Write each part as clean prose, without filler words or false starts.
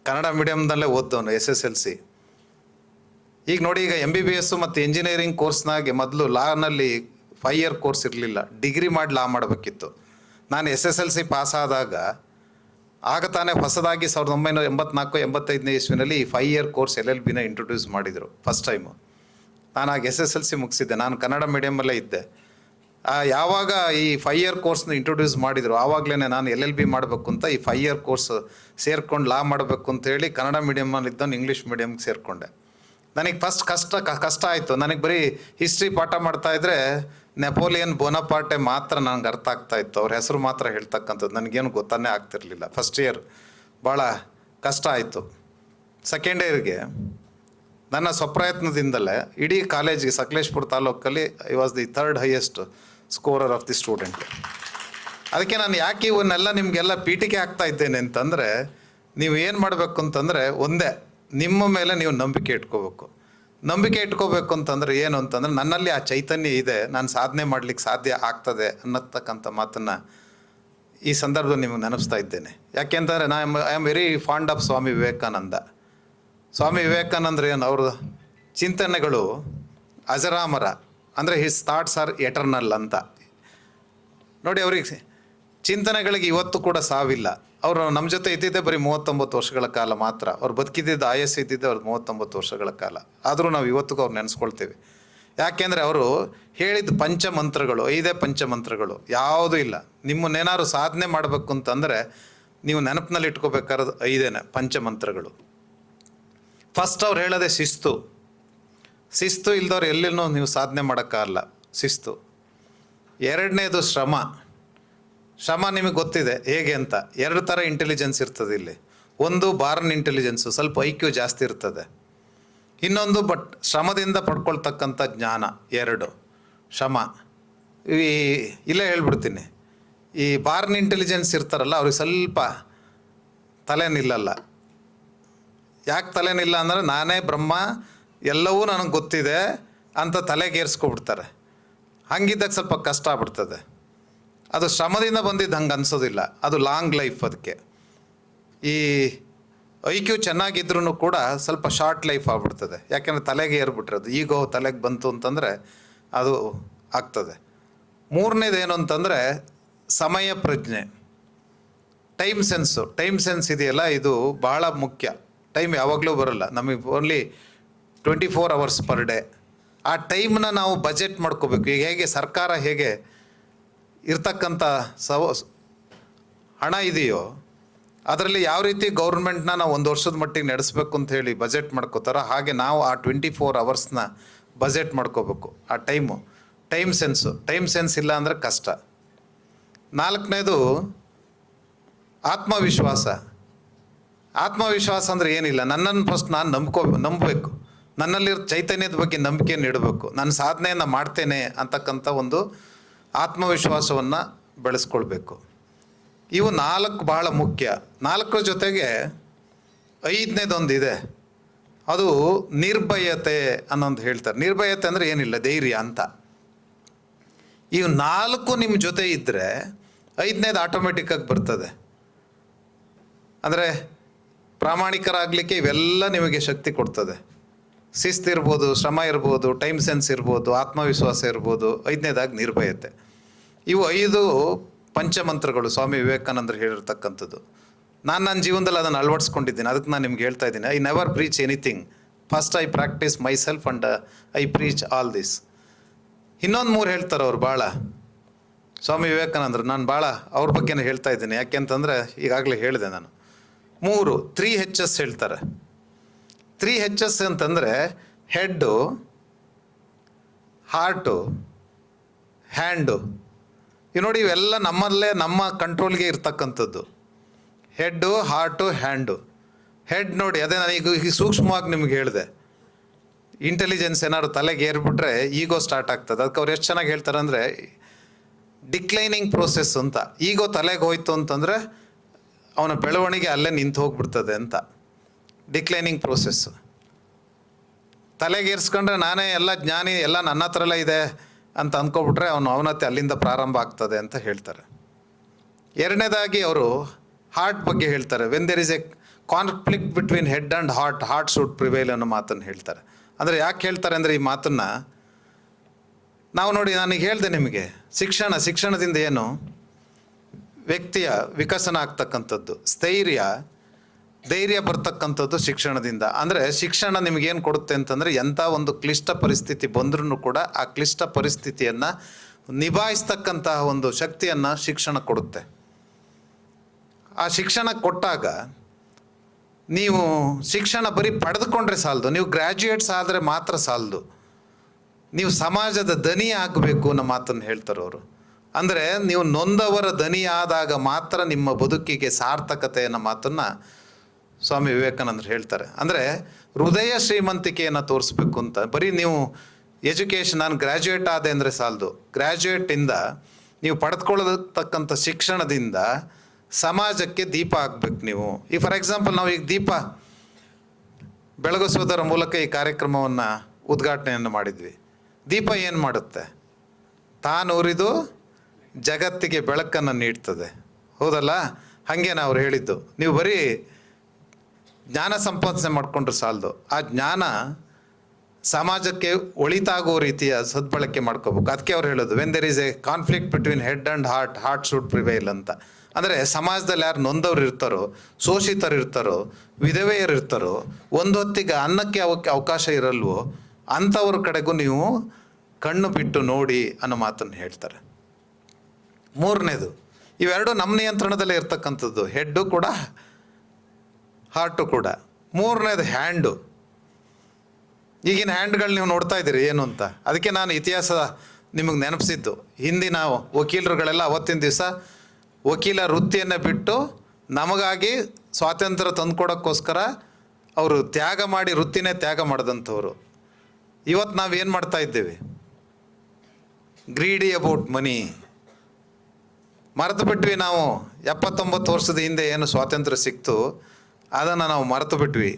Kannada ಮೀಡಿಯಮ್ನಲ್ಲೇ ಓದ್ದವನು SSLC. ಈಗ ನೋಡಿ, ಈಗ MBBS ಮತ್ತು ಇಂಜಿನಿಯರಿಂಗ್ ಕೋರ್ಸ್ನಾಗೆ ಮೊದಲು ಲಾನಲ್ಲಿ 5 ಇಯರ್ ಕೋರ್ಸ್ ಇರಲಿಲ್ಲ, ಡಿಗ್ರಿ ಮಾಡಿ ಲಾ ಮಾಡಬೇಕಿತ್ತು. ನಾನು SSLC ಪಾಸ್ ಆದಾಗ ಆಗ ತಾನೇ ಹೊಸದಾಗಿ 1984-85ನೇ ಇಸ್ವಿನಲ್ಲಿ ಈ 5 ಇಯರ್ ಕೋರ್ಸ್ LLBನ ಇಂಟ್ರೊಡ್ಯೂಸ್ ಮಾಡಿದರು ಫಸ್ಟ್ ಟೈಮು. ನಾನು ಆಗ SSLC ಮುಗಿಸಿದ್ದೆ, ನಾನು ಕನ್ನಡ ಮೀಡಿಯಮಲ್ಲೇ ಇದ್ದೆ. ಯಾವಾಗ ಈ 5 ಇಯರ್ ಕೋರ್ಸ್ನ ಇಂಟ್ರೊಡ್ಯೂಸ್ ಮಾಡಿದರು ಆವಾಗಲೇ ನಾನು LLB ಮಾಡಬೇಕು ಅಂತ ಈ 5 ಇಯರ್ ಕೋರ್ಸ್ ಸೇರ್ಕೊಂಡು ಲಾ ಮಾಡಬೇಕು ಅಂತೇಳಿ ಕನ್ನಡ ಮೀಡಿಯಮಲ್ಲಿದ್ದವನು ಇಂಗ್ಲೀಷ್ ಮೀಡಿಯಮ್ಗೆ ಸೇರಿಕೊಂಡೆ. ನನಗೆ ಫಸ್ಟ್ ಕಷ್ಟ ಆಯಿತು. ನನಗೆ ಬರೀ ಹಿಸ್ಟ್ರಿ ಪಾಠ ಮಾಡ್ತಾಯಿದ್ರೆ ನೆಪೋಲಿಯನ್ ಬೋನಪಾರ್ಟೆ ಮಾತ್ರ ನನಗೆ ಅರ್ಥ ಆಗ್ತಾಯಿತ್ತು, ಅವ್ರ ಹೆಸರು ಮಾತ್ರ ಹೇಳ್ತಕ್ಕಂಥದ್ದು, ನನಗೇನು ಗೊತ್ತಾನೇ ಆಗ್ತಿರಲಿಲ್ಲ. ಫಸ್ಟ್ ಇಯರ್ ಭಾಳ ಕಷ್ಟ ಆಯಿತು. ಸೆಕೆಂಡ್ ಇಯರ್ಗೆ ನನ್ನ ಸ್ವಪ್ರಯತ್ನದಿಂದಲೇ ಇಡೀ ಕಾಲೇಜಿಗೆ ಸಕಲೇಶ್ಪುರ ತಾಲೂಕಲ್ಲಿ I was the 3rd highest scorer of the student. ಅದಕ್ಕೆ ನಾನು ಯಾಕೆ ಇವನ್ನೆಲ್ಲ ನಿಮಗೆಲ್ಲ ಪೀಠಿಕೆ ಆಗ್ತಾ ಇದ್ದೇನೆ ಅಂತಂದರೆ, ನೀವು ಏನು ಮಾಡಬೇಕು ಅಂತಂದರೆ, ಒಂದೇ ನಿಮ್ಮ ಮೇಲೆ ನೀವು ನಂಬಿಕೆ ಇಟ್ಕೋಬೇಕು. ನಂಬಿಕೆ ಇಟ್ಕೋಬೇಕು ಅಂತಂದರೆ ಏನು ಅಂತಂದರೆ, ನನ್ನಲ್ಲಿ ಆ ಚೈತನ್ಯ ಇದೆ, ನಾನು ಸಾಧನೆ ಮಾಡಲಿಕ್ಕೆ ಸಾಧ್ಯ ಆಗ್ತದೆ ಅನ್ನತಕ್ಕಂಥ ಮಾತನ್ನು ಈ ಸಂದರ್ಭದಲ್ಲಿ ನಿಮಗೆ ನೆನಪಿಸ್ತಾ ಇದ್ದೇನೆ. ಯಾಕೆಂತಂದರೆ I am very fond of Swami Vivekananda. Swami ವಿವೇಕಾನಂದ್ರ ಏನು, ಅವ್ರ ಚಿಂತನೆಗಳು ಅಜರಾಮರ, ಅಂದರೆ ಹಿಸ್ ಥಾಟ್ಸ್ ಆರ್ ಎಟರ್ನಲ್ ಅಂತ. ನೋಡಿ, ಅವ್ರಿಗೆ ಚಿಂತನೆಗಳಿಗೆ ಇವತ್ತು ಕೂಡ ಸಾವಿಲ್ಲ. ಅವರು ನಮ್ಮ ಜೊತೆ ಇದ್ದಿದ್ದೆ ಬರೀ 39 ವರ್ಷಗಳ ಕಾಲ ಮಾತ್ರ. ಅವ್ರು ಬದುಕಿದ್ದಿದ್ದು ಆಯಸ್ಸು ಇದ್ದಿದ್ದೆ ಅವ್ರು 39 ವರ್ಷಗಳ ಕಾಲ. ಆದರೂ ನಾವು ಇವತ್ತಿಗೂ ಅವ್ರು ನೆನೆಸ್ಕೊಳ್ತೇವೆ. ಯಾಕೆಂದರೆ ಅವರು ಹೇಳಿದ ಪಂಚಮಂತ್ರಗಳು, 5 ಪಂಚಮಂತ್ರಗಳು ಯಾವುದೂ ಇಲ್ಲ. ನಿಮ್ಮನ್ನೇನಾದ್ರು ಸಾಧನೆ ಮಾಡಬೇಕು ಅಂತಂದರೆ ನೀವು ನೆನಪಿನಲ್ಲಿ ಇಟ್ಕೋಬೇಕಾದ್ರೆ 5 ಪಂಚಮಂತ್ರಗಳು. ಫಸ್ಟ್ ಅವ್ರು ಹೇಳೋದೇ ಶಿಸ್ತು. ಶಿಸ್ತು ಇಲ್ದವ್ರು ಎಲ್ಲಿನೂ ನೀವು ಸಾಧನೆ ಮಾಡೋಕ್ಕಾಗಲ್ಲ, ಶಿಸ್ತು. 2ನೇದು ಶ್ರಮ. ಶ್ರಮ ನಿಮಗೆ ಗೊತ್ತಿದೆ ಹೇಗೆ ಅಂತ. 2 ಥರ ಇಂಟೆಲಿಜೆನ್ಸ್ ಇರ್ತದೆ ಇಲ್ಲಿ. ಒಂದು ಬಾರ್ನ್ ಇಂಟೆಲಿಜೆನ್ಸು, ಸ್ವಲ್ಪ IQ ಜಾಸ್ತಿ ಇರ್ತದೆ. ಇನ್ನೊಂದು ಶ್ರಮದಿಂದ ಪಡ್ಕೊಳ್ತಕ್ಕಂಥ ಜ್ಞಾನ. 2 ಶ್ರಮ. ಇಲ್ಲೇ ಹೇಳ್ಬಿಡ್ತೀನಿ, ಈ ಬಾರ್ನ್ ಇಂಟೆಲಿಜೆನ್ಸ್ ಇರ್ತಾರಲ್ಲ ಅವ್ರಿಗೆ ಸ್ವಲ್ಪ ತಲೆ ನಿಲ್ಲಲ್ಲ. ಯಾಕೆ ತಲೆ ನಿಲ್ಲ ಅಂದರೆ, ನಾನೇ ಬ್ರಹ್ಮ, ಎಲ್ಲವೂ ನನಗೆ ಗೊತ್ತಿದೆ ಅಂತ ತಲೆಗೇರಿಸ್ಕೊಬಿಡ್ತಾರೆ. ಹಂಗಿದ್ದಾಗ ಸ್ವಲ್ಪ ಕಷ್ಟ ಆಗ್ಬಿಡ್ತದೆ. ಅದು ಶ್ರಮದಿಂದ ಬಂದಿದ್ದು ಹಂಗೆ ಅನಿಸೋದಿಲ್ಲ, ಅದು ಲಾಂಗ್ ಲೈಫ್. ಅದಕ್ಕೆ ಈ IQ ಚೆನ್ನಾಗಿದ್ರೂ ಕೂಡ ಸ್ವಲ್ಪ ಶಾರ್ಟ್ ಲೈಫ್ ಆಗ್ಬಿಡ್ತದೆ. ಯಾಕೆಂದರೆ ತಲೆಗೆ ಏರ್ಬಿಟ್ರದು, ಈಗೋ ತಲೆಗೆ ಬಂತು ಅಂತಂದರೆ ಅದು ಆಗ್ತದೆ. 3ನೇದು ಏನು ಅಂತಂದರೆ ಸಮಯ ಪ್ರಜ್ಞೆ, ಟೈಮ್ ಸೆನ್ಸು. ಟೈಮ್ ಸೆನ್ಸ್ ಇದೆಯಲ್ಲ, ಇದು ಭಾಳ ಮುಖ್ಯ. ಟೈಮ್ ಯಾವಾಗಲೂ ಬರೋಲ್ಲ, ನಮಗೆ ಓನ್ಲಿ 24 hours ಪರ್ ಡೇ. ಆ ಟೈಮ್ನ ನಾವು ಬಜೆಟ್ ಮಾಡ್ಕೋಬೇಕು. ಈಗ ಹೇಗೆ ಸರ್ಕಾರ ಹೇಗೆ ಇರ್ತಕ್ಕಂಥ ಹಣ ಇದೆಯೋ ಅದರಲ್ಲಿ ಯಾವ ರೀತಿ ಗೌರ್ಮೆಂಟ್ನ ನಾವು 1 ವರ್ಷದ ಮಟ್ಟಿಗೆ ನಡೆಸಬೇಕು ಅಂತ ಹೇಳಿ ಬಜೆಟ್ ಮಾಡ್ಕೋತಾರೋ, ಹಾಗೆ ನಾವು ಆ 24 hours ಬಜೆಟ್ ಮಾಡ್ಕೋಬೇಕು. ಆ ಟೈಮ್ ಸೆನ್ಸು. ಟೈಮ್ ಸೆನ್ಸ್ ಇಲ್ಲ ಅಂದರೆ ಕಷ್ಟ. 4ನೇದು ಆತ್ಮವಿಶ್ವಾಸ. ಆತ್ಮವಿಶ್ವಾಸ ಅಂದರೆ ಏನಿಲ್ಲ, ನನ್ನನ್ನು ಫಸ್ಟ್ ನಾನು ನಂಬಬೇಕು. ನನ್ನಲ್ಲಿರೋ ಚೈತನ್ಯದ ಬಗ್ಗೆ ನಂಬಿಕೆಯನ್ನು ಇಡಬೇಕು. ನಾನು ಸಾಧನೆಯನ್ನು ಮಾಡ್ತೇನೆ ಅಂತಕ್ಕಂಥ ಒಂದು ಆತ್ಮವಿಶ್ವಾಸವನ್ನು ಬೆಳೆಸ್ಕೊಳ್ಬೇಕು. ಇವು 4 ಭಾಳ ಮುಖ್ಯ. 4 ಜೊತೆಗೆ 5ನೇದೊಂದಿದೆ, ಅದು ನಿರ್ಭಯತೆ ಅನ್ನೊಂದು ಹೇಳ್ತಾರೆ. ನಿರ್ಭಯತೆ ಅಂದರೆ ಏನಿಲ್ಲ, ಧೈರ್ಯ ಅಂತ. ಇವು 4 ನಿಮ್ಮ ಜೊತೆ ಇದ್ದರೆ 5ನೇದು ಆಟೋಮೆಟಿಕ್ಕಾಗಿ ಬರ್ತದೆ. ಅಂದರೆ ಪ್ರಾಮಾಣಿಕರಾಗಲಿಕ್ಕೆ ಇವೆಲ್ಲ ನಿಮಗೆ ಶಕ್ತಿ ಕೊಡ್ತದೆ. ಶಿಸ್ತು ಇರ್ಬೋದು, ಶ್ರಮ ಇರ್ಬೋದು, ಟೈಮ್ ಸೆನ್ಸ್ ಇರ್ಬೋದು, ಆತ್ಮವಿಶ್ವಾಸ ಇರ್ಬೋದು. 5ನೇದಾಗಿ ನಿರ್ಭಯತೆ. ಇವು 5 ಪಂಚಮಂತ್ರಗಳು ಸ್ವಾಮಿ ವಿವೇಕಾನಂದರು ಹೇಳಿರ್ತಕ್ಕಂಥದ್ದು. ನಾನು ನನ್ನ ಜೀವನದಲ್ಲಿ ಅದನ್ನು ಅಳವಡಿಸ್ಕೊಂಡಿದ್ದೀನಿ. ಅದಕ್ಕೆ ನಾನು ನಿಮ್ಗೆ ಹೇಳ್ತಾ ಇದ್ದೀನಿ, I never preach anything, first I practice my self and I preach all this. ಇನ್ನೊಂದು 3 ಹೇಳ್ತಾರೆ ಅವ್ರು ಭಾಳ, ಸ್ವಾಮಿ ವಿವೇಕಾನಂದರು. ನಾನು ಭಾಳ ಅವ್ರ ಬಗ್ಗೆನೇ ಹೇಳ್ತಾ ಇದ್ದೀನಿ. ಯಾಕೆಂತಂದರೆ ಈಗಾಗಲೇ ಹೇಳಿದೆ ನಾನು. 3 H's ಹೇಳ್ತಾರೆ. 3 H's ಅಂತಂದರೆ ಹೆಡ್ಡು, ಹಾರ್ಟು, ಹ್ಯಾಂಡು. ನೋಡಿ, ಇವೆಲ್ಲ ನಮ್ಮಲ್ಲೇ ನಮ್ಮ ಕಂಟ್ರೋಲ್ಗೆ ಇರ್ತಕ್ಕಂಥದ್ದು. Head, heart, hand. ಹೆಡ್ ನೋಡಿ, ಅದೇ ನಾನು ಈಗ ಸೂಕ್ಷ್ಮವಾಗಿ ನಿಮ್ಗೆ ಹೇಳಿದೆ. ಇಂಟೆಲಿಜೆನ್ಸ್ ಏನಾದ್ರು ತಲೆಗೆ ಏರ್ಬಿಟ್ರೆ ಈಗೋ ಸ್ಟಾರ್ಟ್ ಆಗ್ತದೆ. ಅದಕ್ಕೆ ಅವ್ರು ಎಷ್ಟು ಚೆನ್ನಾಗಿ ಹೇಳ್ತಾರೆ ಅಂದರೆ, ಡಿಕ್ಲೈನಿಂಗ್ ಪ್ರೋಸೆಸ್ ಅಂತ. ಈಗೋ ತಲೆಗೆ ಹೋಯ್ತು ಅಂತಂದರೆ ಅವನ ಬೆಳವಣಿಗೆ ಅಲ್ಲೇ ನಿಂತು ಹೋಗ್ಬಿಡ್ತದೆ ಅಂತ. Declining process. ತಲೆಗೇರಿಸ್ಕೊಂಡ್ರೆ ನಾನೇ ಎಲ್ಲ ಜ್ಞಾನಿ, ಎಲ್ಲ ನನ್ನ ಹತ್ರಲ್ಲೇ ಇದೆ ಅಂತ ಅಂದ್ಕೊಬಿಟ್ರೆ ಅವನತ್ತೆ ಅಲ್ಲಿಂದ ಪ್ರಾರಂಭ ಆಗ್ತದೆ ಅಂತ ಹೇಳ್ತಾರೆ. 2ನೇದಾಗಿ ಅವರು ಹಾರ್ಟ್ ಬಗ್ಗೆ ಹೇಳ್ತಾರೆ. When there is a conflict between head and heart should prevail ಅನ್ನೋ ಮಾತನ್ನು ಹೇಳ್ತಾರೆ. ಅಂದರೆ ಯಾಕೆ ಹೇಳ್ತಾರೆ ಅಂದರೆ ಈ ಮಾತನ್ನು ನಾವು ನೋಡಿ, ನನಗೆ ಹೇಳಿದೆ ನಿಮಗೆ, ಶಿಕ್ಷಣದಿಂದ ಏನು ವ್ಯಕ್ತಿಯ ವಿಕಸನ ಆಗ್ತಕ್ಕಂಥದ್ದು, ಧೈರ್ಯ ಬರ್ತಕ್ಕಂಥದ್ದು ಶಿಕ್ಷಣದಿಂದ. ಅಂದರೆ ಶಿಕ್ಷಣ ನಿಮಗೇನು ಕೊಡುತ್ತೆ ಅಂತಂದರೆ, ಎಂಥ ಒಂದು ಕ್ಲಿಷ್ಟ ಪರಿಸ್ಥಿತಿ ಬಂದ್ರೂ ಕೂಡ ಆ ಕ್ಲಿಷ್ಟ ಪರಿಸ್ಥಿತಿಯನ್ನು ನಿಭಾಯಿಸ್ತಕ್ಕಂತಹ ಒಂದು ಶಕ್ತಿಯನ್ನು ಶಿಕ್ಷಣ ಕೊಡುತ್ತೆ. ಆ ಶಿಕ್ಷಣ ಕೊಟ್ಟಾಗ ನೀವು ಶಿಕ್ಷಣ ಬರೀ ಪಡೆದುಕೊಂಡ್ರೆ ಸಾಲದು, ನೀವು ಗ್ರ್ಯಾಜುಯೇಟ್ಸ್ ಆದರೆ ಮಾತ್ರ ಸಾಲದು, ನೀವು ಸಮಾಜದ ದನಿ ಆಗಬೇಕು ಅನ್ನೋ ಮಾತನ್ನು ಹೇಳ್ತಾರೆ ಅವರು. ಅಂದರೆ ನೀವು ನೊಂದವರ ದನಿ ಆದಾಗ ಮಾತ್ರ ನಿಮ್ಮ ಬದುಕಿಗೆ ಸಾರ್ಥಕತೆ ಅನ್ನೋ ಮಾತನ್ನು ಸ್ವಾಮಿ ವಿವೇಕಾನಂದರು ಹೇಳ್ತಾರೆ. ಅಂದರೆ ಹೃದಯ ಶ್ರೀಮಂತಿಕೆಯನ್ನು ತೋರಿಸ್ಬೇಕು ಅಂತ. ಬರೀ ನೀವು ನಾನು ಗ್ರ್ಯಾಜುಯೇಟ್ ಆದೆ ಅಂದರೆ ಸಾಲದು, ಗ್ರ್ಯಾಜುಯೇಟಿಂದ ನೀವು ಪಡೆದುಕೊಳ್ಳತಕ್ಕಂಥ ಶಿಕ್ಷಣದಿಂದ ಸಮಾಜಕ್ಕೆ ದೀಪ ಆಗಬೇಕು ನೀವು. ಈ ಫಾರ್ ಎಕ್ಸಾಂಪಲ್ ನಾವು ಈಗ ದೀಪ ಬೆಳಗಿಸೋದರ ಮೂಲಕ ಈ ಕಾರ್ಯಕ್ರಮವನ್ನು ಉದ್ಘಾಟನೆಯನ್ನು ಮಾಡಿದ್ವಿ. ದೀಪ ಏನು ಮಾಡುತ್ತೆ? ತಾನು ಉರಿದು ಜಗತ್ತಿಗೆ ಬೆಳಕನ್ನು ನೀಡ್ತದೆ, ಹೌದಲ್ಲ? ಹಾಗೆ ನಾವು ಹೇಳಿದ್ದು, ನೀವು ಬರೀ ಜ್ಞಾನ ಸಂಪಾದನೆ ಮಾಡಿಕೊಂಡ್ರೆ ಸಾಲದು, ಆ ಜ್ಞಾನ ಸಮಾಜಕ್ಕೆ ಒಳಿತಾಗೋ ರೀತಿಯ ಸದ್ಬಳಕೆ ಮಾಡ್ಕೋಬೇಕು. ಅದಕ್ಕೆ ಅವ್ರು ಹೇಳೋದು, when there is A conflict between head and heart should prevail ಅಂತ. ಅಂದರೆ ಸಮಾಜದಲ್ಲಿ ಯಾರು ನೊಂದವ್ರು ಇರ್ತಾರೋ, ಶೋಷಿತರು ಇರ್ತಾರೋ, ವಿಧವೆಯರು ಇರ್ತಾರೋ, ಒಂದು ಹೊತ್ತಿಗೆ ಅನ್ನಕ್ಕೆ ಅವಕಾಶ ಇರಲ್ವೋ ಅಂಥವ್ರ ಕಡೆಗೂ ನೀವು ಕಣ್ಣು ಬಿಟ್ಟು ನೋಡಿ ಅನ್ನೋ ಮಾತನ್ನು ಹೇಳ್ತಾರೆ. ಮೂರನೇದು, ಇವೆರಡು ನಮ್ಮ ನಿಯಂತ್ರಣದಲ್ಲೇ ಇರ್ತಕ್ಕಂಥದ್ದು, ಹೆಡ್ಡು ಕೂಡ ಹಾರ್ಟು ಕೂಡ. ಮೂರನೇದು ಹ್ಯಾಂಡು. ಈಗಿನ ಹ್ಯಾಂಡ್ಗಳು ನೀವು ನೋಡ್ತಾ ಇದ್ದೀರಿ ಏನು ಅಂತ. ಅದಕ್ಕೆ ನಾನು ಇತಿಹಾಸ ನಿಮಗೆ ನೆನಪಿಸಿದ್ದು, ಹಿಂದಿನ ವಕೀಲರುಗಳೆಲ್ಲ ಅವತ್ತಿನ ದಿವಸ ವಕೀಲ ವೃತ್ತಿಯನ್ನು ಬಿಟ್ಟು ನಮಗಾಗಿ ಸ್ವಾತಂತ್ರ್ಯ ತಂದುಕೊಡೋಕ್ಕೋಸ್ಕರ ಅವರು ತ್ಯಾಗ ಮಾಡಿ ವೃತ್ತಿನೇ ತ್ಯಾಗ ಮಾಡಿದಂಥವ್ರು. ಇವತ್ತು ನಾವೇನು ಮಾಡ್ತಾ ಇದ್ದೇವೆ? Greedy about money. ಮರೆತು ಬಿಟ್ವಿ ನಾವು. 79 ವರ್ಷದ ಹಿಂದೆ ಏನು ಸ್ವಾತಂತ್ರ್ಯ ಸಿಕ್ತು ಅದನ್ನು ನಾವು ಮರೆತು ಬಿಟ್ವಿ.